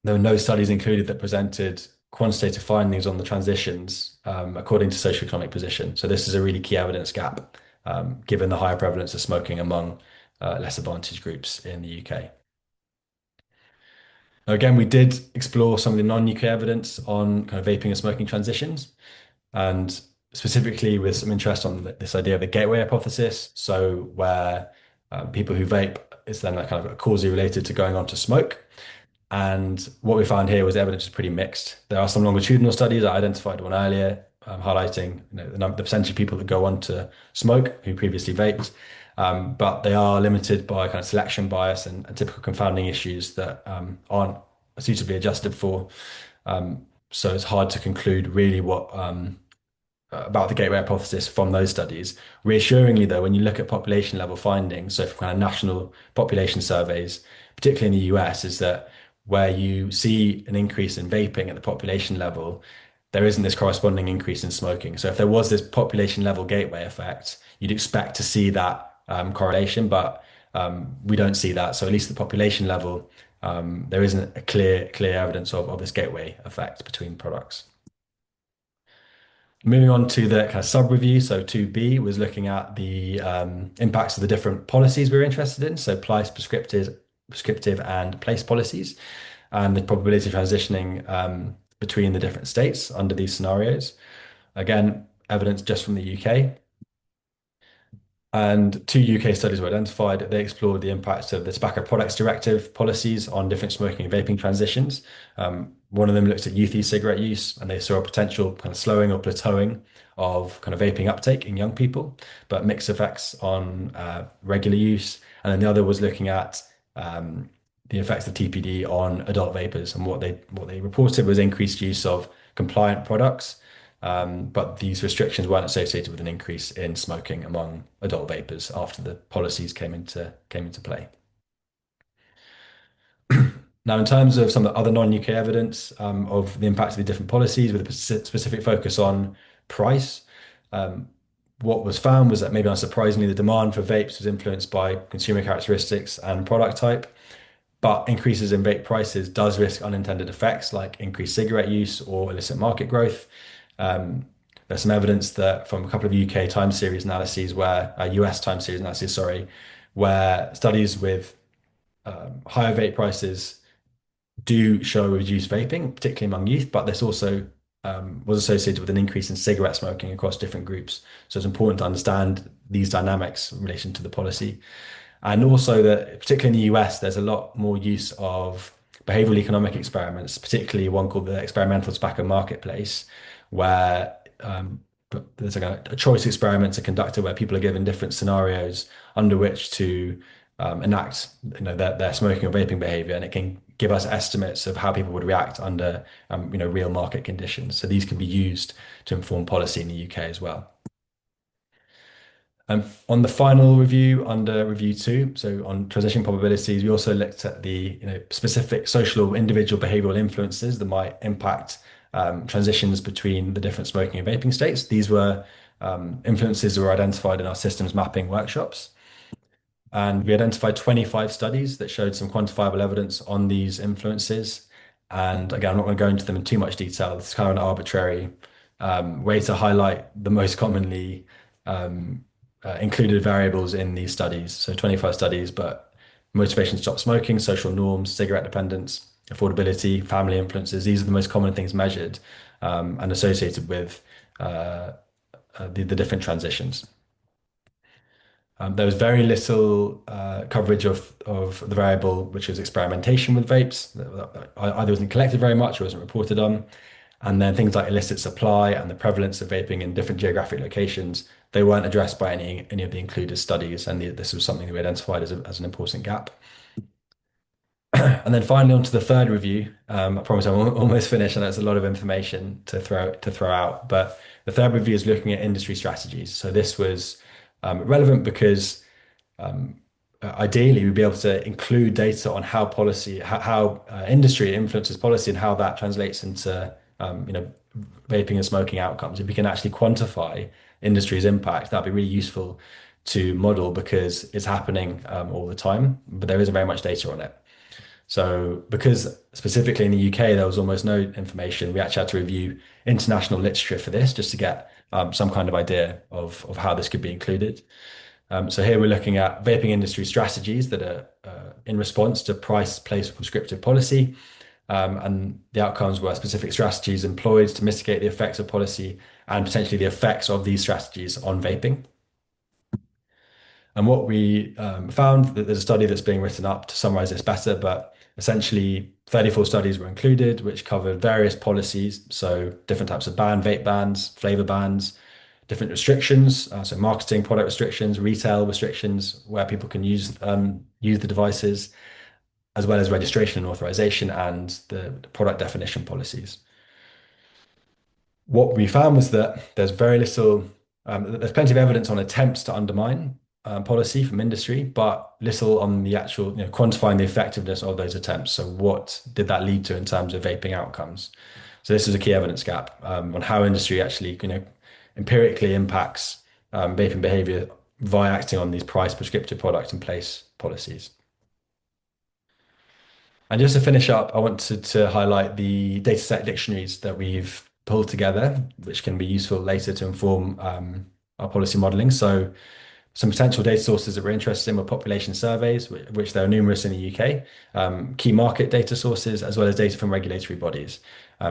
there were no studies included that presented quantitative findings on the transitions according to socioeconomic position. So this is a really key evidence gap, given the higher prevalence of smoking among less advantaged groups in the UK. Now, again, we did explore some of the non-UK evidence on kind of vaping and smoking transitions, and specifically with some interest on this idea of the gateway hypothesis. So where people who vape is then kind of causally related to going on to smoke. And what we found here was the evidence is pretty mixed. There are some longitudinal studies. I identified one earlier, highlighting the percentage of people that go on to smoke who previously vaped, but they are limited by kind of selection bias and typical confounding issues that aren't suitably adjusted for. So it's hard to conclude really what about the gateway hypothesis from those studies. Reassuringly, though, when you look at population level findings, so from kind of national population surveys, particularly in the US, is that where you see an increase in vaping at the population level, there isn't this corresponding increase in smoking. So if there was this population level gateway effect, you'd expect to see that correlation, but we don't see that. So at least at the population level, there isn't a clear evidence of this gateway effect between products. Moving on to the kind of sub-review, so 2B was looking at the impacts of the different policies we were interested in, so price, prescriptive and place policies, and the probability of transitioning between the different states under these scenarios. Again, evidence just from the UK. And 2 UK studies were identified. They explored the impacts of the Tobacco Products Directive policies on different smoking and vaping transitions. One of them looked at youth e-cigarette use, and they saw a potential kind of slowing or plateauing of kind of vaping uptake in young people, but mixed effects on regular use. And then the other was looking at the effects of TPD on adult vapers, and what they reported was increased use of compliant products. But these restrictions weren't associated with an increase in smoking among adult vapers after the policies came into play. Now, in terms of some of the other non-UK evidence of the impact of the different policies, with a specific focus on price, what was found was that, maybe unsurprisingly, the demand for vapes was influenced by consumer characteristics and product type. But increases in vape prices does risk unintended effects like increased cigarette use or illicit market growth. There's some evidence that from a couple of UK time series analyses, where US time series analyses, sorry, where studies with higher vape prices do show reduced vaping, particularly among youth, but this also was associated with an increase in cigarette smoking across different groups. So it's important to understand these dynamics in relation to the policy. And also that, particularly in the US, there's a lot more use of behavioral economic experiments, particularly one called the experimental tobacco marketplace, where there's a choice experiments are conducted where people are given different scenarios under which to enact their smoking or vaping behavior, and it can give us estimates of how people would react under real market conditions. So these can be used to inform policy in the UK as well. On the final review under review 2, so on transition probabilities, we also looked at the specific social or individual behavioral influences that might impact transitions between the different smoking and vaping states. These were influences that were identified in our systems mapping workshops. And we identified 25 studies that showed some quantifiable evidence on these influences. And again, I'm not going to go into them in too much detail. It's kind of an arbitrary way to highlight the most commonly included variables in these studies. So 25 studies, but motivation to stop smoking, social norms, cigarette dependence, affordability, family influences. These are the most common things measured and associated with the different transitions. There was very little coverage of the variable, which was experimentation with vapes. Either wasn't collected very much or wasn't reported on. And then things like illicit supply and the prevalence of vaping in different geographic locations, they weren't addressed by any of the included studies. And this was something that we identified as an important gap. And then finally, on to the third review. I promise I'm almost finished, and that's a lot of information to throw out. But the third review is looking at industry strategies. So this was relevant because ideally we'd be able to include data on how policy, how industry influences policy, and how that translates into vaping and smoking outcomes. If we can actually quantify industry's impact, that'd be really useful to model, because it's happening all the time, but there isn't very much data on it. So because specifically in the UK, there was almost no information, we actually had to review international literature for this just to get some kind of idea of how this could be included. So here we're looking at vaping industry strategies that are in response to price, place, or prescriptive policy. And the outcomes were specific strategies employed to mitigate the effects of policy and potentially the effects of these strategies on vaping. And what we found, that there's a study that's being written up to summarize this better, but essentially 34 studies were included, which covered various policies. So different types of vape bans, flavor bans, different restrictions, so marketing, product restrictions, retail restrictions, where people can use the devices, as well as registration and authorization, and the product definition policies. What we found was that there's very little, there's plenty of evidence on attempts to undermine policy from industry, but little on the actual quantifying the effectiveness of those attempts. So what did that lead to in terms of vaping outcomes? So this is a key evidence gap on how industry actually, empirically impacts vaping behavior via acting on these price prescriptive product and place policies. And just to finish up, I wanted to highlight the dataset dictionaries that we've pulled together, which can be useful later to inform our policy modeling. So some potential data sources that we're interested in were population surveys, which there are numerous in the UK, key market data sources, as well as data from regulatory bodies.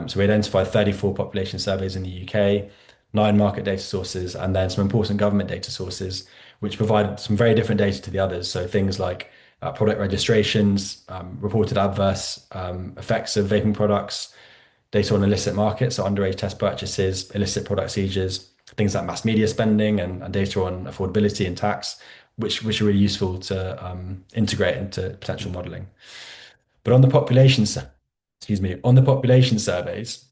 So we identified 34 population surveys in the UK, 9 market data sources, and then some important government data sources, which provide some very different data to the others. So things like product registrations, reported adverse effects of vaping products, data on illicit markets, so underage test purchases, illicit product seizures, things like mass media spending, and data on affordability and tax, which are really useful to integrate into potential modeling. But on the on the population surveys,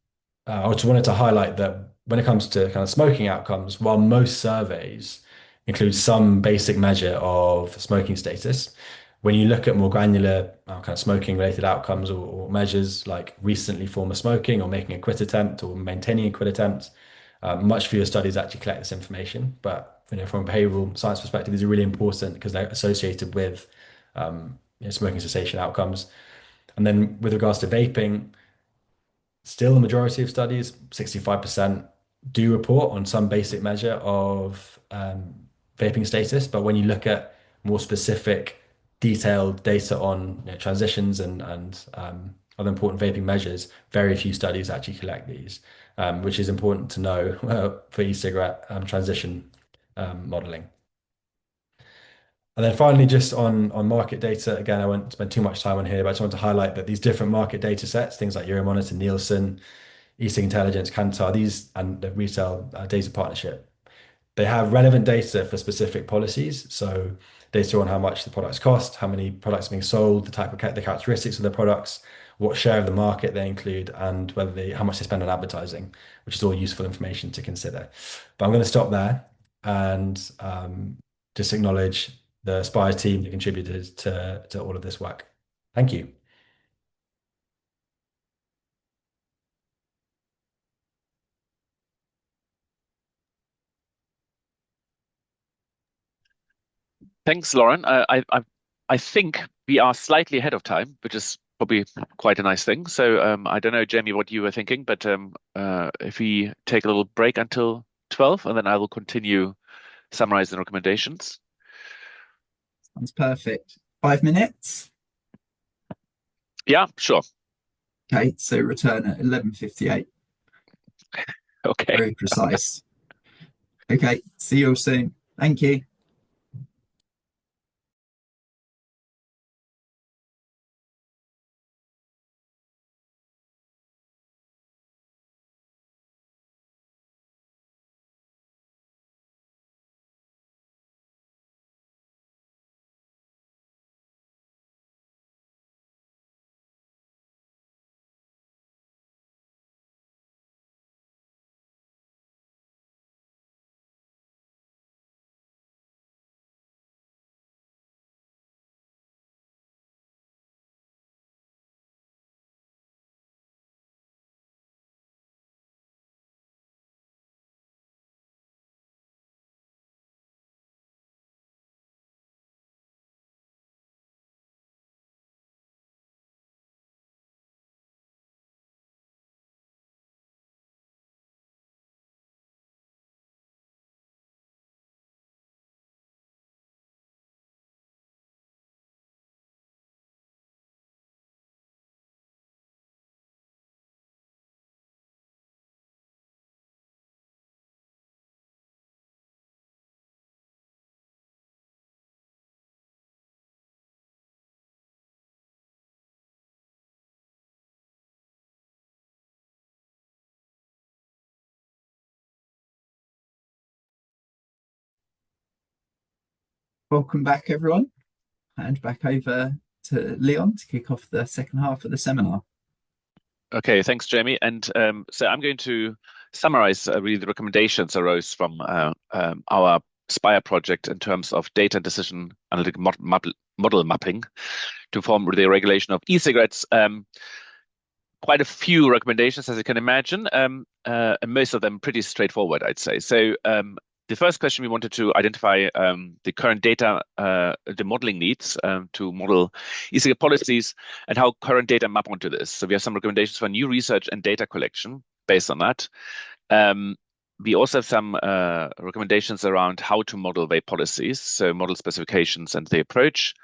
I just wanted to highlight that when it comes to kind of smoking outcomes, while most surveys include some basic measure of smoking status, when you look at more granular kind of smoking related outcomes or measures like recently former smoking or making a quit attempt or maintaining a quit attempt, much fewer studies actually collect this information. But from a behavioral science perspective, these are really important because they're associated with smoking cessation outcomes. And then with regards to vaping, still the majority of studies, 65%, do report on some basic measure of vaping status. But when you look at more specific, detailed data on transitions and other important vaping measures, very few studies actually collect these, which is important to know for e-cigarette transition modeling. And then finally, just on market data, again, I won't spend too much time on here, but I just want to highlight that these different market data sets, things like Euromonitor, Nielsen, eSig Intelligence, Kantar, these and the retail data partnership, they have relevant data for specific policies. So data on how much the products cost, how many products are being sold, the characteristics of the products, what share of the market they include, and how much they spend on advertising, which is all useful information to consider. But I'm going to stop there and just acknowledge the SPIRE team that contributed to all of this work. Thank you. Thanks, Lauren. I think we are slightly ahead of time, which is probably quite a nice thing. So I don't know, Jamie, what you were thinking, but if we take a little break until 12, and then I will continue summarizing recommendations. Sounds perfect. 5 minutes? Yeah, sure. Okay, so return at 11:58. Okay. Very precise. Okay, see you all soon. Thank you. Welcome back, everyone. And back over to Leon to kick off the second half of the seminar. Okay, thanks, Jamie. And so I'm going to summarize really the recommendations arose from our SPIRE project in terms of data and decision analytic model mapping to form the regulation of e-cigarettes. quite a few recommendations, as you can imagine, and most of them pretty straightforward, I'd say. So the first question, we wanted to identify the current data, the modeling needs to model e-cigarette policies and how current data map onto this. So we have some recommendations for new research and data collection based on that. We also have some recommendations around how to model vape policies, so model specifications and the approach.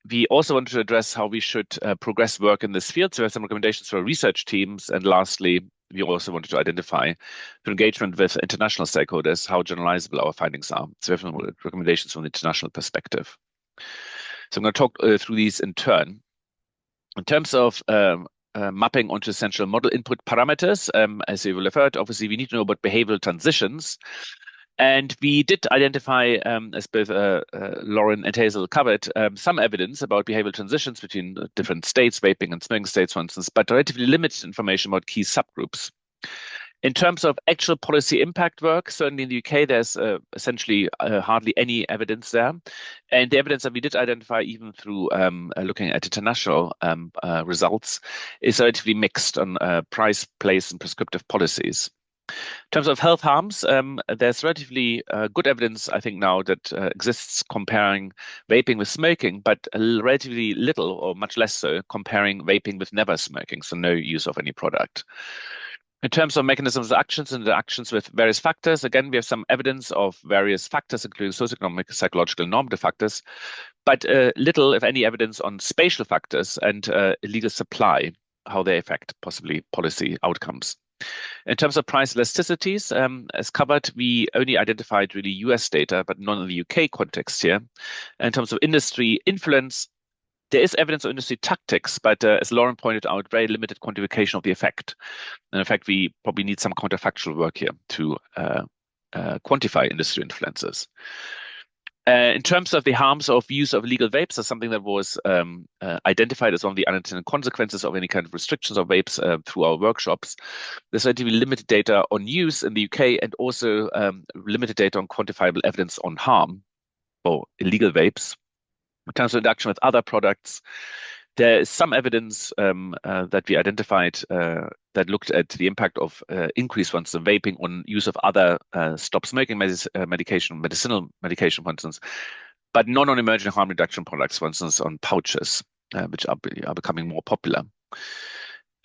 We also wanted to address how we should progress work in this field. So we have some recommendations for research teams. And lastly, we also wanted to identify through engagement with international stakeholders how generalizable our findings are. So we have some recommendations from the international perspective. So I'm going to talk through these in turn. In terms of mapping onto essential model input parameters, as you will have heard, obviously we need to know about behavioral transitions. And we did identify, as both Lauren and Hazel covered, some evidence about behavioral transitions between different states, vaping and smoking states, for instance, but relatively limited information about key subgroups. In terms of actual policy impact work, certainly in the UK, there's essentially hardly any evidence there. And the evidence that we did identify, even through looking at international results, is relatively mixed on price, place, and prescriptive policies. In terms of health harms, there's relatively good evidence, I think, now that exists comparing vaping with smoking, but relatively little or much less so comparing vaping with never smoking, so no use of any product. In terms of mechanisms of actions and interactions with various factors, again, we have some evidence of various factors, including socioeconomic, psychological, normative factors, but little, if any, evidence on spatial factors and illegal supply, how they affect possibly policy outcomes. In terms of price elasticities, as covered, we only identified really US data, but none in the UK context here. In terms of industry influence, there is evidence of industry tactics, but as Lauren pointed out, very limited quantification of the effect. And in fact, we probably need some counterfactual work here to quantify industry influences. In terms of the harms of use of illegal vapes, that's something that was identified as one of the unintended consequences of any kind of restrictions of vapes through our workshops. There's relatively limited data on use in the UK and also limited data on quantifiable evidence on harm for illegal vapes. In terms of interaction with other products, there is some evidence that we identified that looked at the impact of increased, for instance, vaping on use of other stop smoking medicinal medication, for instance, but not on emerging harm reduction products, for instance, on pouches, which are becoming more popular.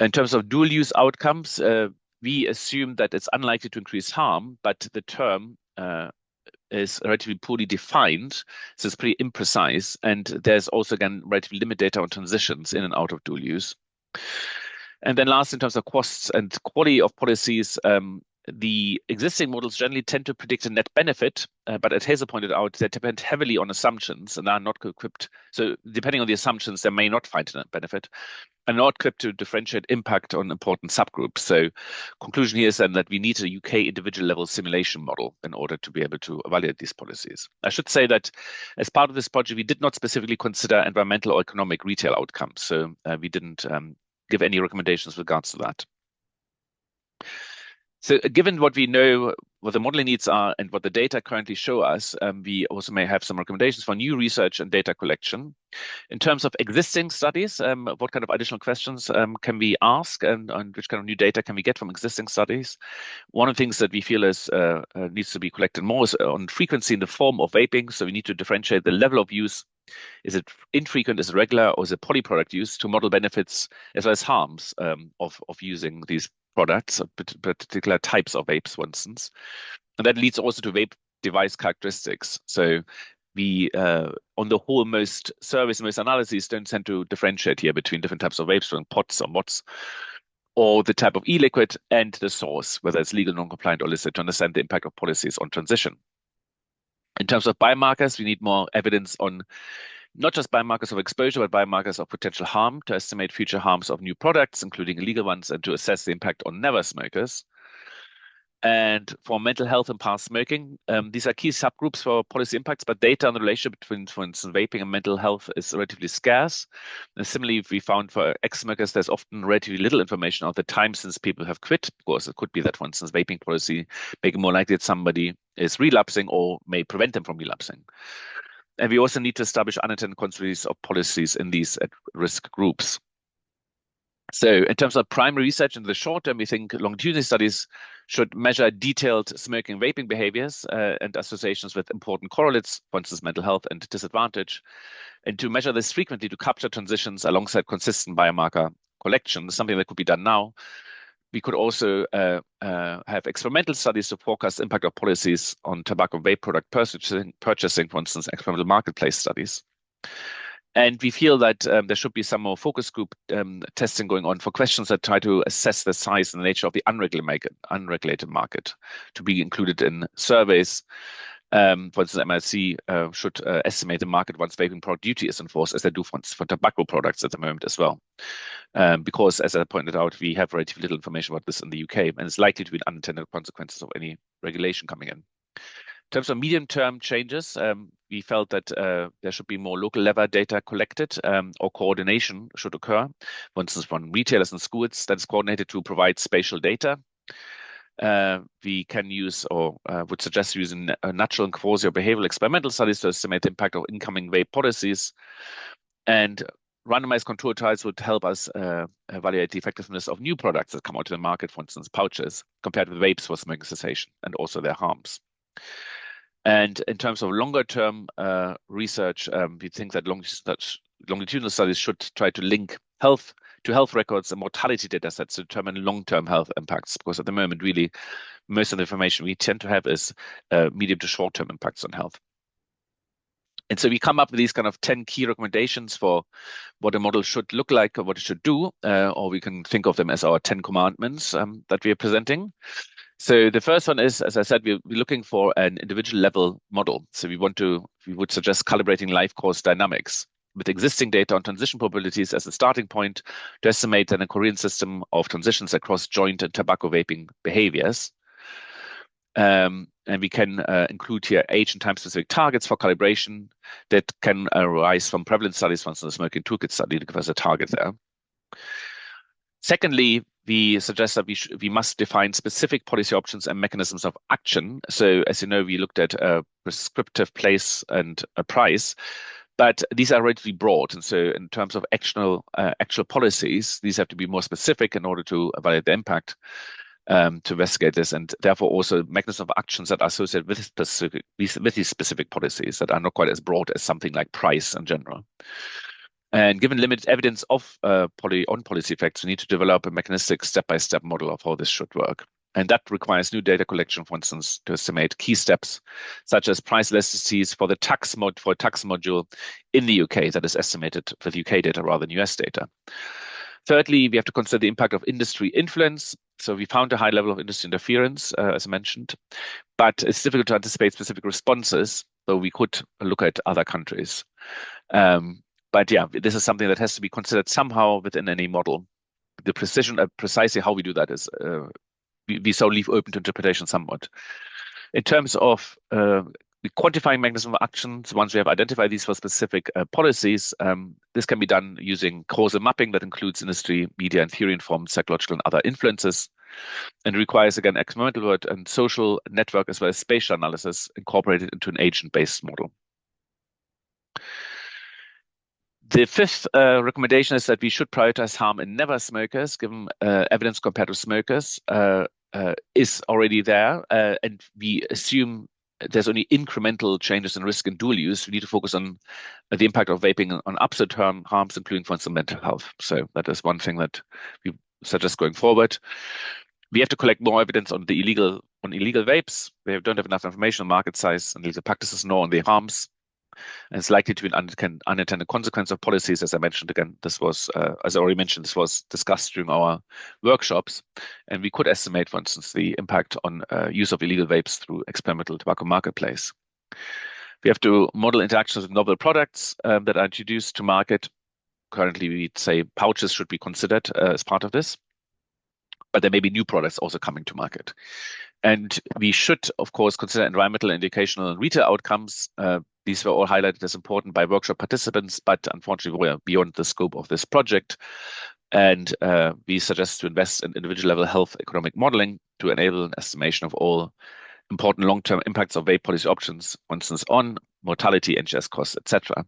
In terms of dual use outcomes, we assume that it's unlikely to increase harm, but the term is relatively poorly defined, so it's pretty imprecise. And there's also, again, relatively limited data on transitions in and out of dual use. And then last, in terms of costs and quality of policies, the existing models generally tend to predict a net benefit, but as Hazel pointed out, they depend heavily on assumptions and are not equipped. So depending on the assumptions, they may not find a net benefit and not equipped to differentiate impact on important subgroups. So conclusion here is then that we need a UK individual level simulation model in order to be able to evaluate these policies. I should say that as part of this project, we did not specifically consider environmental or economic retail outcomes. So we didn't give any recommendations with regards to that. So given what we know, what the modeling needs are and what the data currently show us, we also may have some recommendations for new research and data collection. In terms of existing studies, what kind of additional questions can we ask and which kind of new data can we get from existing studies? One of the things that we feel is needs to be collected more is on frequency in the form of vaping. So we need to differentiate the level of use. Is it infrequent, is it regular, or is it polyproduct use to model benefits as well as harms of using these products, particular types of vapes, for instance. And that leads also to vape device characteristics. So we, on the whole, most surveys, most analyses don't tend to differentiate here between different types of vapes, from pots or mods, or the type of e-liquid and the source, whether it's legal, non-compliant, or illicit, to understand the impact of policies on transition. In terms of biomarkers, we need more evidence on not just biomarkers of exposure, but biomarkers of potential harm to estimate future harms of new products, including illegal ones, and to assess the impact on never smokers. And for mental health and past smoking, these are key subgroups for policy impacts, but data on the relationship between, for instance, vaping and mental health is relatively scarce. And similarly, we found for ex-smokers, there's often relatively little information on the time since people have quit. Of course, it could be that, for instance, vaping policy make it more likely that somebody is relapsing or may prevent them from relapsing. And we also need to establish unintended consequences of policies in these at-risk groups. So in terms of primary research in the short term, we think longitudinal studies should measure detailed smoking vaping behaviors and associations with important correlates, for instance, mental health and disadvantage, and to measure this frequently to capture transitions alongside consistent biomarker collection, something that could be done now. We could also have experimental studies to forecast impact of policies on tobacco vape product purchasing, for instance, experimental marketplace studies. And we feel that there should be some more focus group testing going on for questions that try to assess the size and the nature of the unregulated market to be included in surveys. For instance, MLC should estimate the market once vaping product duty is enforced, as they do for tobacco products at the moment as well. Because, as I pointed out, we have relatively little information about this in the UK, and it's likely to be unintended consequences of any regulation coming in. In terms of medium-term changes, we felt that there should be more local level data collected or coordination should occur. For instance, from retailers and schools that is coordinated to provide spatial data. We can use or would suggest using natural and quasi or behavioral experimental studies to estimate the impact of incoming vape policies. And randomized control trials would help us evaluate the effectiveness of new products that come out to the market, for instance, pouches, compared with vapes for smoking cessation and also their harms. And in terms of longer-term research, we think that longitudinal studies should try to link health records and mortality data sets to determine long-term health impacts, because at the moment, really, most of the information we tend to have is medium to short-term impacts on health. And so we come up with these kind of 10 key recommendations for what a model should look like or what it should do, or we can think of them as our 10 commandments that we are presenting. So the first one is, as I said, we're looking for an individual level model. So we would suggest calibrating life course dynamics with existing data on transition probabilities as a starting point to estimate then a Korean system of transitions across joint and tobacco vaping behaviors. And we can include here age and time-specific targets for calibration that can arise from prevalence studies, for instance, the smoking toolkit study to give us a target there. Secondly, we suggest that we must define specific policy options and mechanisms of action. So, as you know, we looked at a prescriptive place and a price, but these are relatively broad. And so in terms of actual policies, these have to be more specific in order to evaluate the impact, to investigate this, and therefore also mechanisms of actions that are associated with these specific policies that are not quite as broad as something like price in general. And given limited evidence of policy effects, we need to develop a mechanistic step-by-step model of how this should work. And that requires new data collection, for instance, to estimate key steps, such as price elasticities for the tax module in the UK that is estimated with UK data rather than US data. Thirdly, we have to consider the impact of industry influence. So we found a high level of industry interference, as I mentioned, but it's difficult to anticipate specific responses, though we could look at other countries. But yeah, this is something that has to be considered somehow within any model. The precision, precisely how we do that is, we so leave open to interpretation somewhat. In terms of the quantifying mechanism of actions, once we have identified these for specific policies, this can be done using causal mapping that includes industry, media, and theory-informed psychological and other influences, and requires, again, experimental work and social network as well as spatial analysis incorporated into an agent-based model. The fifth recommendation is that we should prioritize harm in never smokers, given evidence compared to smokers is already there, and we assume there's only incremental changes in risk in dual use. We need to focus on the impact of vaping on absolute harms, including, for instance, mental health. So that is one thing that we suggest going forward. We have to collect more evidence on the illegal vapes. We don't have enough information on market size and legal practices, nor on the harms. And it's likely to be an unintended consequence of policies. As I mentioned, again, this was, as I already mentioned, this was discussed during our workshops. And we could estimate, for instance, the impact on use of illegal vapes through experimental tobacco marketplace. We have to model interactions with novel products that are introduced to market. Currently, we'd say pouches should be considered as part of this. But there may be new products also coming to market. And we should, of course, consider environmental, educational, and retail outcomes. These were all highlighted as important by workshop participants, but unfortunately, we're beyond the scope of this project. And we suggest to invest in individual level health economic modeling to enable an estimation of all important long-term impacts of vape policy options, for instance, on mortality, NGS costs, etc.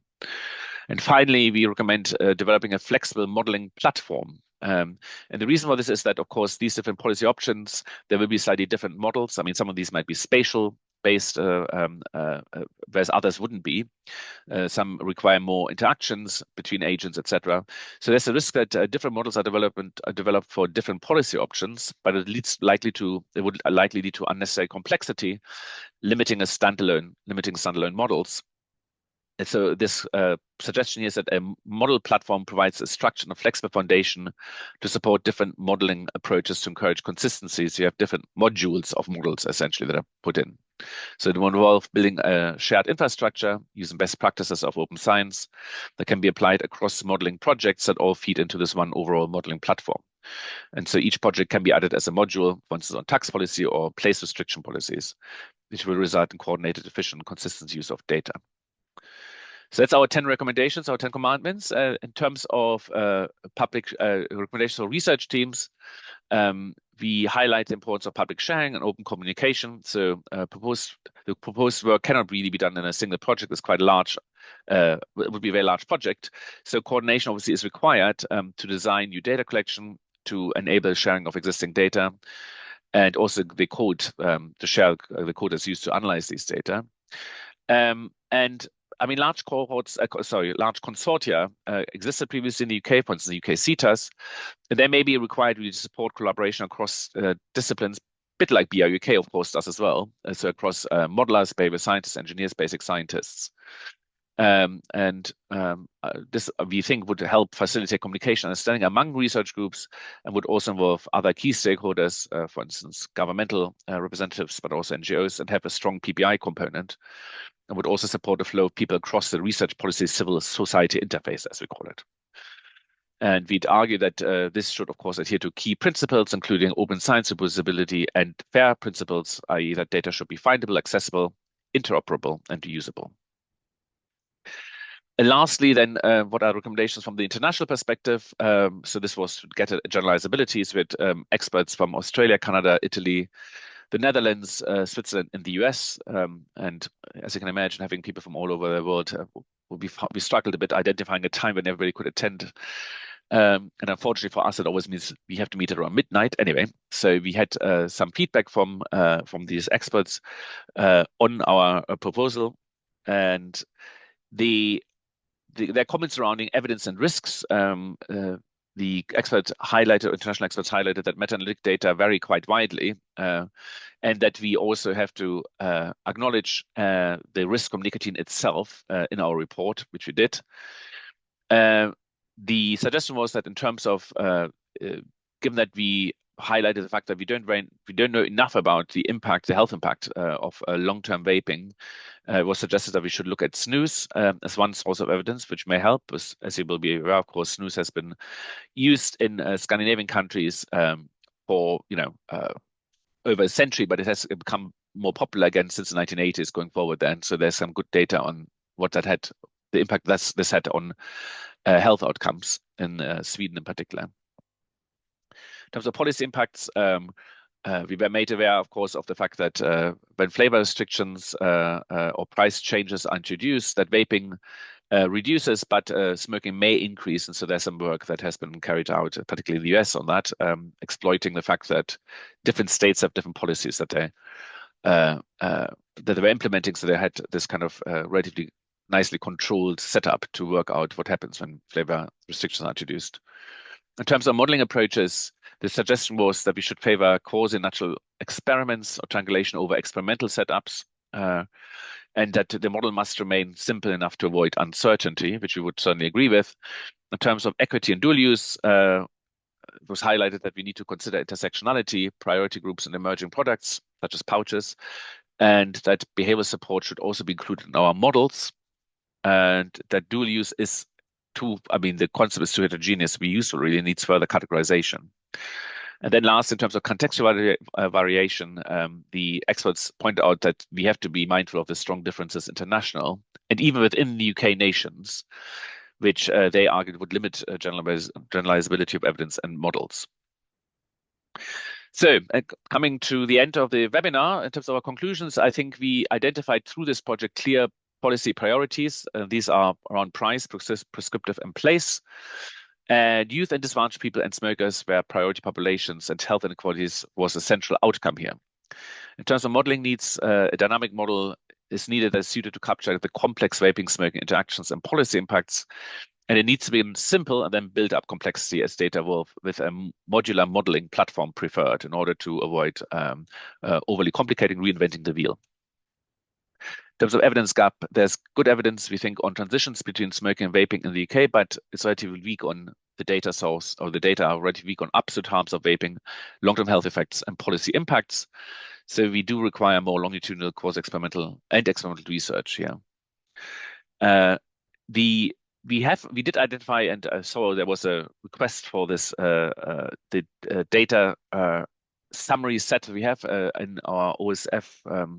And finally, we recommend developing a flexible modeling platform And the reason for this is that, of course, these different policy options, there will be slightly different models. I mean, some of these might be spatial based, whereas others wouldn't be. Some require more interactions between agents, etc. So there's a risk that different models are developed for different policy options, but it would likely lead to unnecessary complexity, limiting standalone models. And so this suggestion here is that a model platform provides a structured and flexible foundation to support different modeling approaches to encourage consistency. So you have different modules of models essentially that are put in. So it will involve building a shared infrastructure using best practices of open science that can be applied across modeling projects that all feed into this one overall modeling platform. And so each project can be added as a module, for instance, on tax policy or place restriction policies, which will result in coordinated, efficient, consistent use of data. So that's our 10 recommendations, our 10 commandments. In terms of public recommendations for research teams, we highlight the importance of public sharing and open communication. So the proposed work cannot really be done in a single project. It's quite large. It would be a very large project. So coordination obviously is required to design new data collection, to enable sharing of existing data, and also the code, to share the code that's used to analyze these data. And I mean, large consortia existed previously in the UK, for instance, the UK CETAs. They may be required to support collaboration across disciplines, a bit like BI UK, of course, does as well. So across modelers, behavior scientists, engineers, basic scientists. This, we think, would help facilitate communication and understanding among research groups and would also involve other key stakeholders, for instance, governmental representatives, but also NGOs, and have a strong PBI component, and would also support the flow of people across the research policy civil society interface, as we call it. And we'd argue that this should, of course, adhere to key principles, including open science reproducibility and FAIR principles, i.e. that data should be findable, accessible, interoperable, and usable. And lastly, then, what are recommendations from the international perspective? So this was to get generalizabilities with experts from Australia, Canada, Italy, the Netherlands, Switzerland, and the US. And as you can imagine, having people from all over the world, we struggled a bit identifying a time when everybody could attend. And unfortunately for us, it always means we have to meet around midnight anyway. So we had some feedback from these experts on our proposal, and their comments surrounding evidence and risks. The international experts highlighted that meta-analytic data vary quite widely, and that we also have to acknowledge the risk of nicotine itself in our report, which we did. The suggestion was that in terms of, given that we highlighted the fact that we don't know enough about the health impact of long-term vaping, it was suggested that we should look at snus as one source of evidence, which may help. As you will be aware, of course, snus has been used in Scandinavian countries for over a century, but it has become more popular again since the 1980s going forward. Then, so there's some good data on what that had, the impact this had on health outcomes in Sweden in particular. In terms of policy impacts, we were made aware, of course, of the fact that when flavor restrictions or price changes are introduced, that vaping reduces, but smoking may increase. And so there's some work that has been carried out, particularly in the US, on that, exploiting the fact that different states have different policies that they were implementing. So they had this kind of relatively nicely controlled setup to work out what happens when flavor restrictions are introduced. In terms of modeling approaches, the suggestion was that we should favor quasi-natural experiments or triangulation over experimental setups, and that the model must remain simple enough to avoid uncertainty, which we would certainly agree with. In terms of equity and dual use, it was highlighted that we need to consider intersectionality, priority groups, and emerging products, such as pouches, and that behavior support should also be included in our models, and that dual use is the concept is too heterogeneous to be useful, really needs further categorization. And then last, in terms of contextual variation, the experts point out that we have to be mindful of the strong differences international and even within the UK nations, which they argued would limit generalizability of evidence and models. So coming to the end of the webinar, in terms of our conclusions, I think we identified through this project clear policy priorities. These are around price, prescriptive, and place. And youth and disadvantaged people and smokers were priority populations, and health inequalities was a central outcome here. In terms of modeling needs, a dynamic model is needed that's suited to capture the complex vaping smoking interactions and policy impacts. And it needs to be simple and then build up complexity as data evolve, with a modular modeling platform preferred in order to avoid overly complicating reinventing the wheel. In terms of evidence gap, there's good evidence, we think, on transitions between smoking and vaping in the UK, but it's relatively weak on the data source, or the data are relatively weak on absolute harms of vaping, long-term health effects, and policy impacts. So we do require more longitudinal experimental research here. We did identify and saw there was a request for this the data summary set we have in our OSF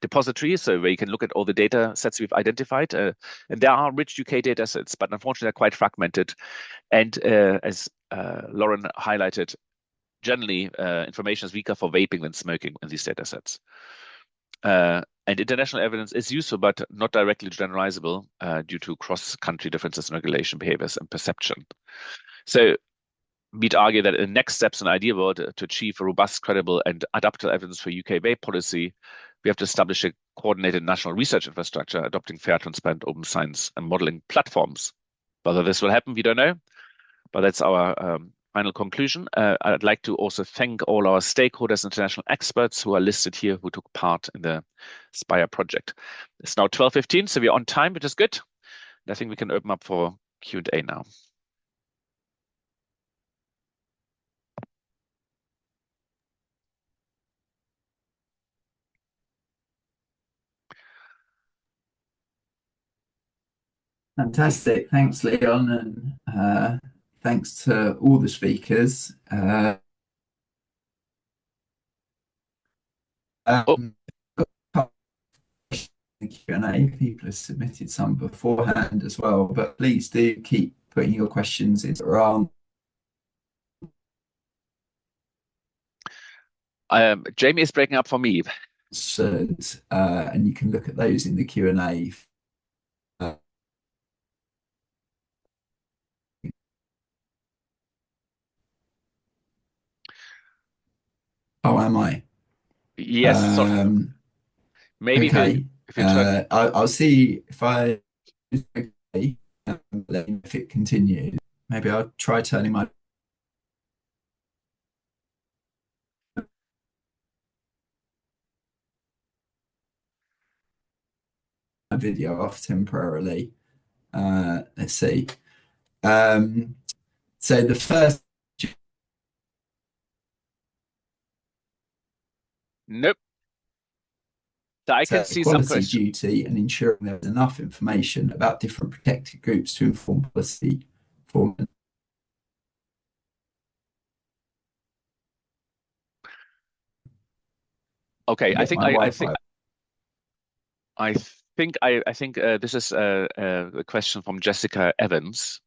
depository, so where you can look at all the data sets we've identified. And there are rich UK data sets, but unfortunately they're quite fragmented. And as Lauren highlighted, generally information is weaker for vaping than smoking in these data sets. And international evidence is useful, but not directly generalizable due to cross-country differences in regulation, behaviors, and perception. So we'd argue that in next steps in ideal world, to achieve a robust, credible, and adaptable evidence for UK vape policy, we have to establish a coordinated national research infrastructure, adopting fair, transparent, open science and modeling platforms. Whether this will happen, we don't know, but that's our final conclusion. I'd like to also thank all our stakeholders, international experts who are listed here, who took part in the SPIRE project. It's now 12:15, so we're on time, which is good. And I think we can open up for Q&A now. Fantastic. Thanks, Leon, and thanks to all the speakers. Q&A. People have submitted some beforehand as well, but please do keep putting your questions in around. Jamie is breaking up for me. And you can look at those in the Q&A. Oh, am I? Yes. Sorry. Maybe okay. if you try. I'll see if I if it continues. Maybe I'll try turning my video off temporarily. Let's see. So the first. Nope. So I can see some questions. Duty and ensuring there's enough information about different protected groups to inform policy formation. Okay, I think this is a question from Jessica Evans.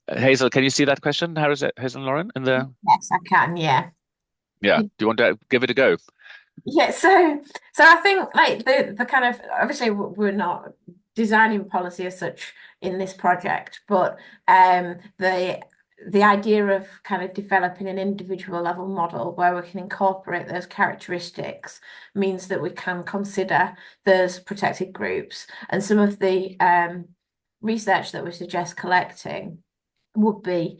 Hazel, can you see that question? Hazel and Lauren in there? Yes, I can. Yeah. Yeah. Do you want to give it a go? Yeah. So I think like the kind of, obviously we're not designing policy as such in this project, but the idea of kind of developing an individual level model where we can incorporate those characteristics means that we can consider those protected groups, and some of the research that we suggest collecting would be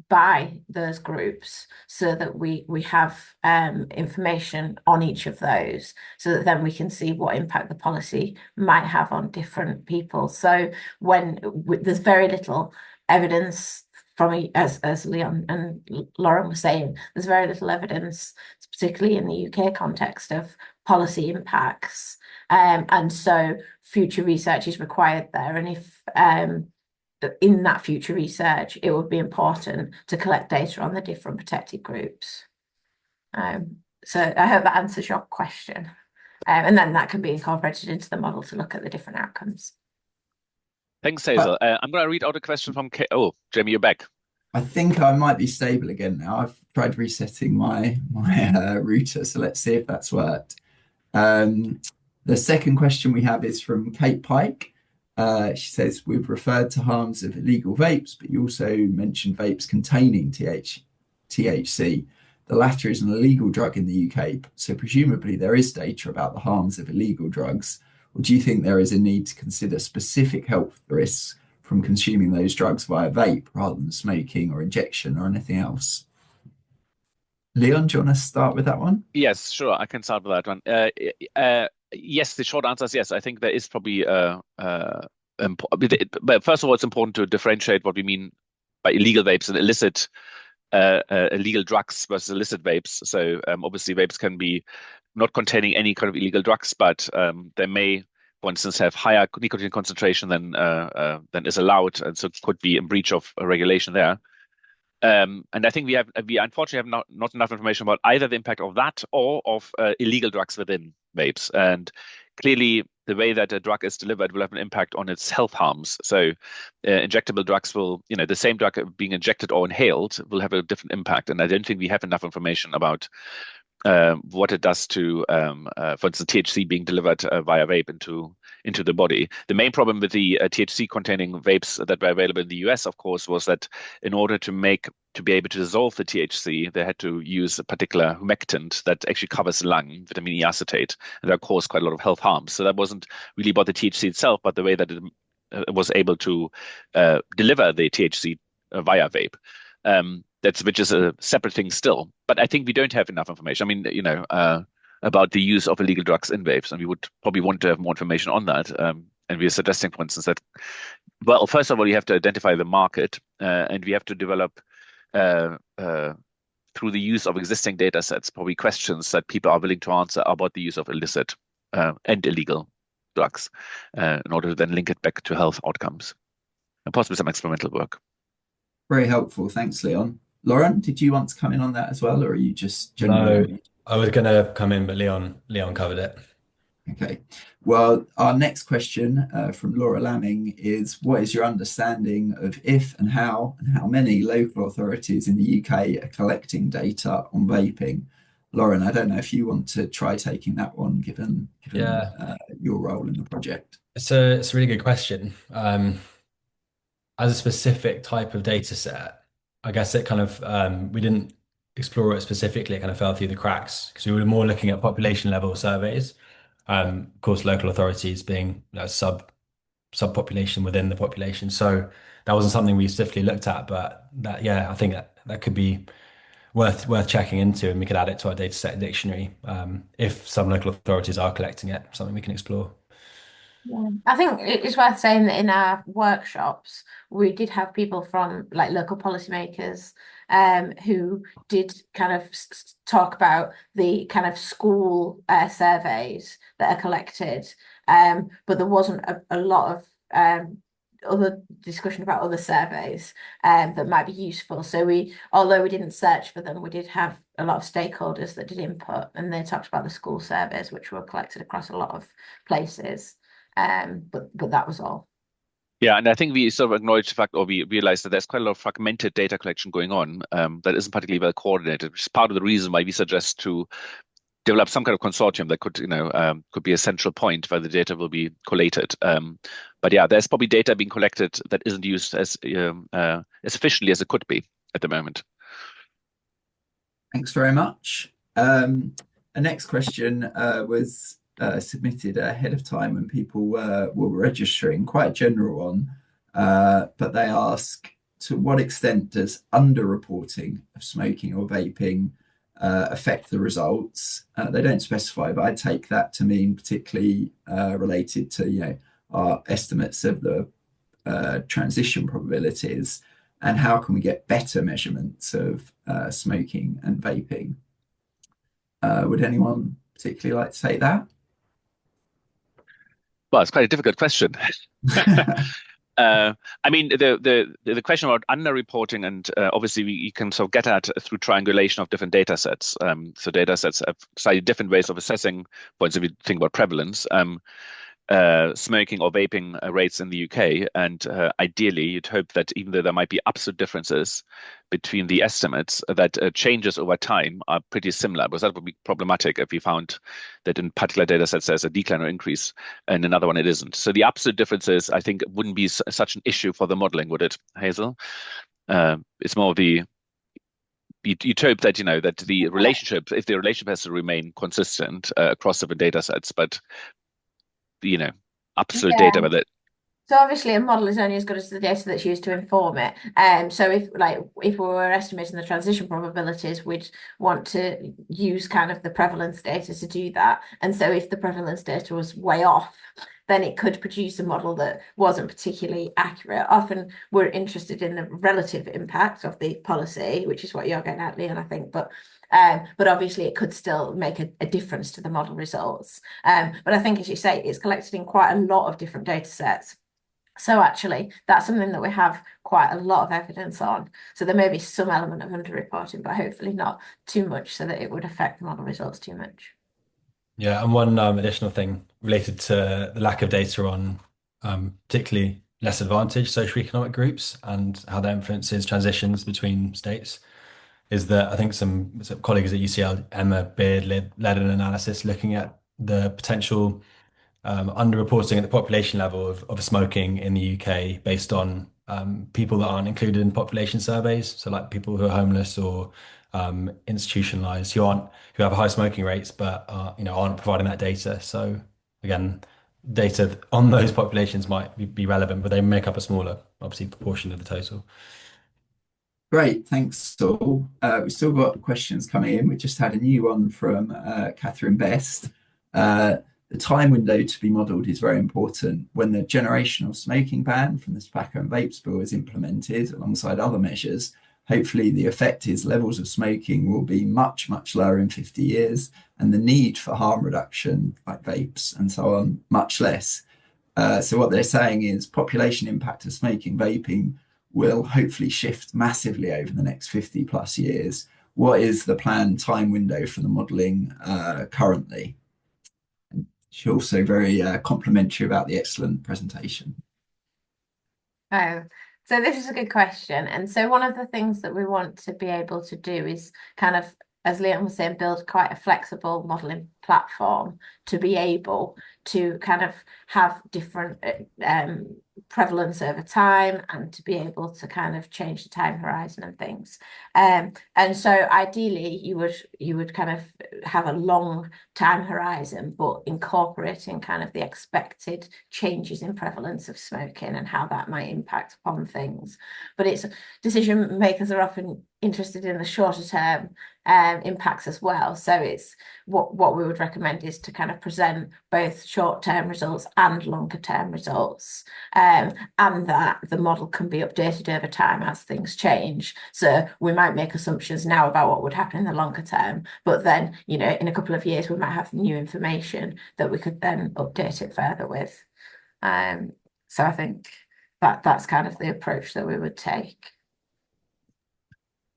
by those groups, so that we have information on each of those, so that then we can see what impact the policy might have on different people. So when there's very little evidence from, as Leon and Lauren were saying, there's very little evidence, particularly in the UK context, of policy impacts, and so future research is required there. And if in that future research, it would be important to collect data on the different protected groups. So I hope that answers your question. And then that can be incorporated into the model to look at the different outcomes. Thanks, Hazel. I'm going to read out a question from Oh, Jamie, you're back. I think I might be stable again now. I've tried resetting my router, so let's see if that's worked. The second question we have is from Kate Pike. She says, we've referred to harms of illegal vapes, but you also mentioned vapes containing THC. The latter is an illegal drug in the UK, so presumably there is data about the harms of illegal drugs. Or do you think there is a need to consider specific health risks from consuming those drugs via vape rather than smoking or injection or anything else? Leon, do you want to start with that one? Yes, sure. I can start with that one. Yes, the short answer is yes. I think there is probably but first of all, it's important to differentiate what we mean by illegal vapes and illicit illegal drugs versus illicit vapes. So obviously, vapes can be not containing any kind of illegal drugs, but they may, for instance, have higher nicotine concentration than is allowed, and so could be in breach of a regulation there. And I think we unfortunately have not enough information about either the impact of that or of illegal drugs within vapes. And clearly, the way that a drug is delivered will have an impact on its health harms. So, injectable drugs will, the same drug being injected or inhaled will have a different impact. And I don't think we have enough information about what it does to, for instance, THC being delivered via vape into the body. The main problem with the THC-containing vapes that were available in the US, of course, was that in order to be able to dissolve the THC, they had to use a particular humectant that actually covers the lung, vitamin E acetate, and that caused quite a lot of health harms. So that wasn't really about the THC itself, but the way that it was able to deliver the THC via vape. Which is a separate thing still. But I think we don't have enough information. I mean, about the use of illegal drugs in vapes, and we would probably want to have more information on that. And we are suggesting, for instance, that, well, first of all, you have to identify the market, and we have to develop through the use of existing data sets, probably questions that people are willing to answer about the use of illicit and illegal drugs in order to then link it back to health outcomes and possibly some experimental work. Very helpful. Thanks, Leon. Lauren, did you want to come in on that as well, or are you just generally? No, I was going to come in, but Leon covered it. Okay. Well, our next question from Laura Lamming is, what is your understanding of if and how many local authorities in the UK are collecting data on vaping? Lauren, I don't know if you want to try taking that one, given your role in the project. It's a really good question. As a specific type of data set, I guess it kind of, we didn't explore it specifically, it kind of fell through the cracks because we were more looking at population level surveys. Of course, local authorities being subpopulation within the population. So that wasn't something we specifically looked at, but I think that could be worth checking into, and we could add it to our data set dictionary if some local authorities are collecting it, something we can explore. Yeah. I think it's worth saying that in our workshops, we did have people from like local policymakers who did kind of talk about the kind of school surveys that are collected, but there wasn't a lot of other discussion about other surveys that might be useful. So although we didn't search for them, we did have a lot of stakeholders that did input, and they talked about the school surveys, which were collected across a lot of places. But that was all. Yeah, and I think we sort of acknowledged the fact, or we realized that there's quite a lot of fragmented data collection going on that isn't particularly well coordinated, which is part of the reason why we suggest to develop some kind of consortium that could be a central point where the data will be collated. But yeah, there's probably data being collected that isn't used as efficiently as it could be at the moment. Thanks very much. The next question was submitted ahead of time when people were registering, quite a general one, but they ask, to what extent does underreporting of smoking or vaping affect the results? They don't specify, but I take that to mean particularly related to our estimates of the transition probabilities, and how can we get better measurements of smoking and vaping? Would anyone particularly like to say that? Well, it's quite a difficult question. I mean, the question about underreporting, and obviously you can sort of get at through triangulation of different data sets. So data sets have slightly different ways of assessing points if you think about prevalence. smoking or vaping rates in the UK. And ideally, you'd hope that even though there might be absolute differences between the estimates, that changes over time are pretty similar, because that would be problematic if we found that in particular data sets there's a decline or increase, and another one it isn't. So the absolute differences, I think, wouldn't be such an issue for the modeling, would it, Hazel? It's more the you'd hope that that the relationship, if the relationship has to remain consistent across different data sets, but absolute data with it. So obviously a model is only as good as the data that's used to inform it. So if we were estimating the transition probabilities, we'd want to use kind of the prevalence data to do that. And so if the prevalence data was way off, then it could produce a model that wasn't particularly accurate. Often we're interested in the relative impact of the policy, which is what you're getting at, Leon, I think. But obviously it could still make a difference to the model results. But I think, as you say, it's collected in quite a lot of different data sets. So actually, that's something that we have quite a lot of evidence on. So there may be some element of underreporting, but hopefully not too much so that it would affect the model results too much. Yeah, and one additional thing related to the lack of data on particularly less advantaged socioeconomic groups and how that influences transitions between states is that I think some colleagues at UCL, Emma Beard, led an analysis looking at the potential underreporting at the population level of smoking in the UK based on people that aren't included in population surveys. So like people who are homeless or institutionalized who have high smoking rates but aren't providing that data. So again, data on those populations might be relevant, but they make up a smaller, obviously, proportion of the total. Great, thanks, Saul. We've still got questions coming in. We just had a new one from Catherine Best. The time window to be modelled is very important. When the generational smoking ban from the Tobacco and Vapes Bill is implemented alongside other measures, hopefully the effect is levels of smoking will be much, much lower in 50 years, and the need for harm reduction, like vapes and so on, much less. So what they're saying is population impact of smoking, vaping will hopefully shift massively over the next 50 plus years. What is the planned time window for the modelling currently? She's also very complimentary about the excellent presentation. Oh, so this is a good question. And so one of the things that we want to be able to do is kind of, as Leon was saying, build quite a flexible modelling platform to be able to kind of have different prevalence over time and to be able to kind of change the time horizon and things. And so ideally you would kind of have a long time horizon, but incorporating kind of the expected changes in prevalence of smoking and how that might impact upon things. But it's decision makers are often interested in the shorter term impacts as well. So it's what we would recommend is to kind of present both short-term results and longer-term results, and that the model can be updated over time as things change. So we might make assumptions now about what would happen in the longer term, but then, in a couple of years, we might have new information that we could then update it further with. So I think that's kind of the approach that we would take.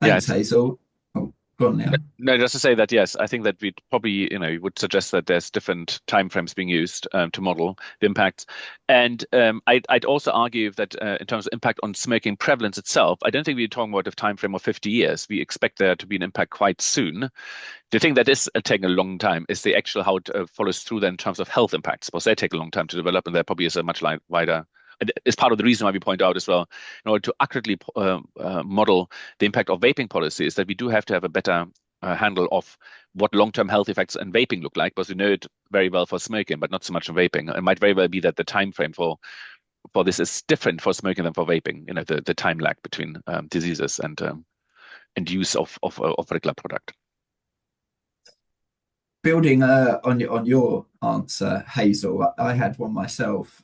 Thanks, Hazel. Oh, go on now. No, just to say that, yes, I think that we'd probably, would suggest that there's different timeframes being used to model the impacts. And I'd also argue that in terms of impact on smoking prevalence itself, I don't think we're talking about a timeframe of 50 years. We expect there to be an impact quite soon. The thing that is taking a long time is the actual how it follows through then in terms of health impacts, because they take a long time to develop, and there probably is a much wider. It's part of the reason why we point out as well, in order to accurately model the impact of vaping policies, that we do have to have a better handle of what long-term health effects in vaping look like, because we know it very well for smoking, but not so much in vaping. It might very well be that the time frame for this is different for smoking than for vaping. The time lag between diseases and use of a regular product. Building on your answer, Hazel, I had one myself.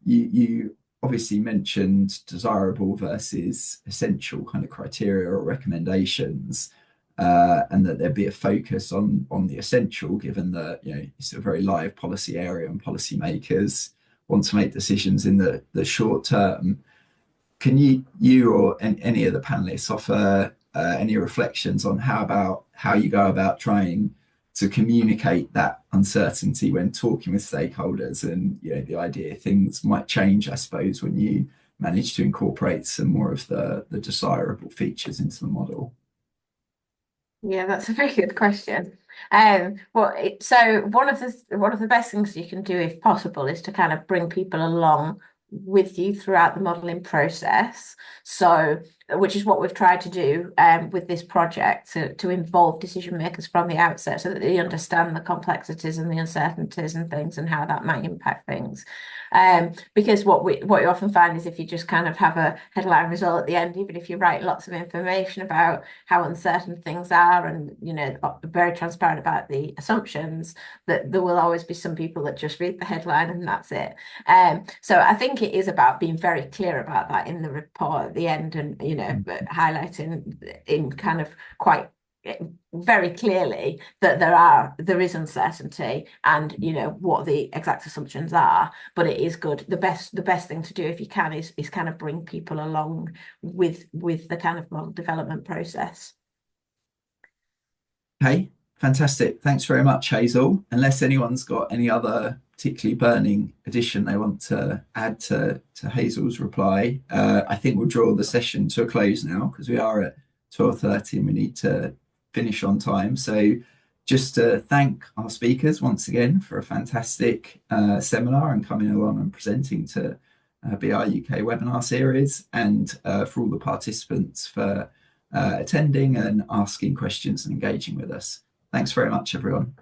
You obviously mentioned desirable versus essential kind of criteria or recommendations, and that there'd be a focus on the essential, given that it's a very live policy area and policymakers want to make decisions in the short term. Can you or any of the panelists offer any reflections on how you go about trying to communicate that uncertainty when talking with stakeholders, and the idea things might change, I suppose, when you manage to incorporate some more of the desirable features into the model. Yeah, that's a very good question. So one of the best things you can do, if possible, is to kind of bring people along with you throughout the modeling process. So, which is what we've tried to do with this project, to involve decision makers from the outset, so that they understand the complexities and the uncertainties and things, and how that might impact things. Because what you often find is, if you just kind of have a headline result at the end, even if you write lots of information about how uncertain things are, and very transparent about the assumptions, that there will always be some people that just read the headline and that's it. So I think it is about being very clear about that in the report at the end, and highlighting in kind of quite very clearly that there is uncertainty, and what the exact assumptions are. But it is good. The best thing to do, if you can, is kind of bring people along with the kind of model development process. Okay, fantastic. Thanks very much, Hazel. Unless anyone's got any other particularly burning addition they want to add to Hazel's reply, I think we'll draw the session to a close now, because we are at 12:30 and we need to finish on time. So just to thank our speakers once again for a fantastic seminar and coming along and presenting to BR UK webinar series, and for all the participants for attending and asking questions and engaging with us. Thanks very much, everyone.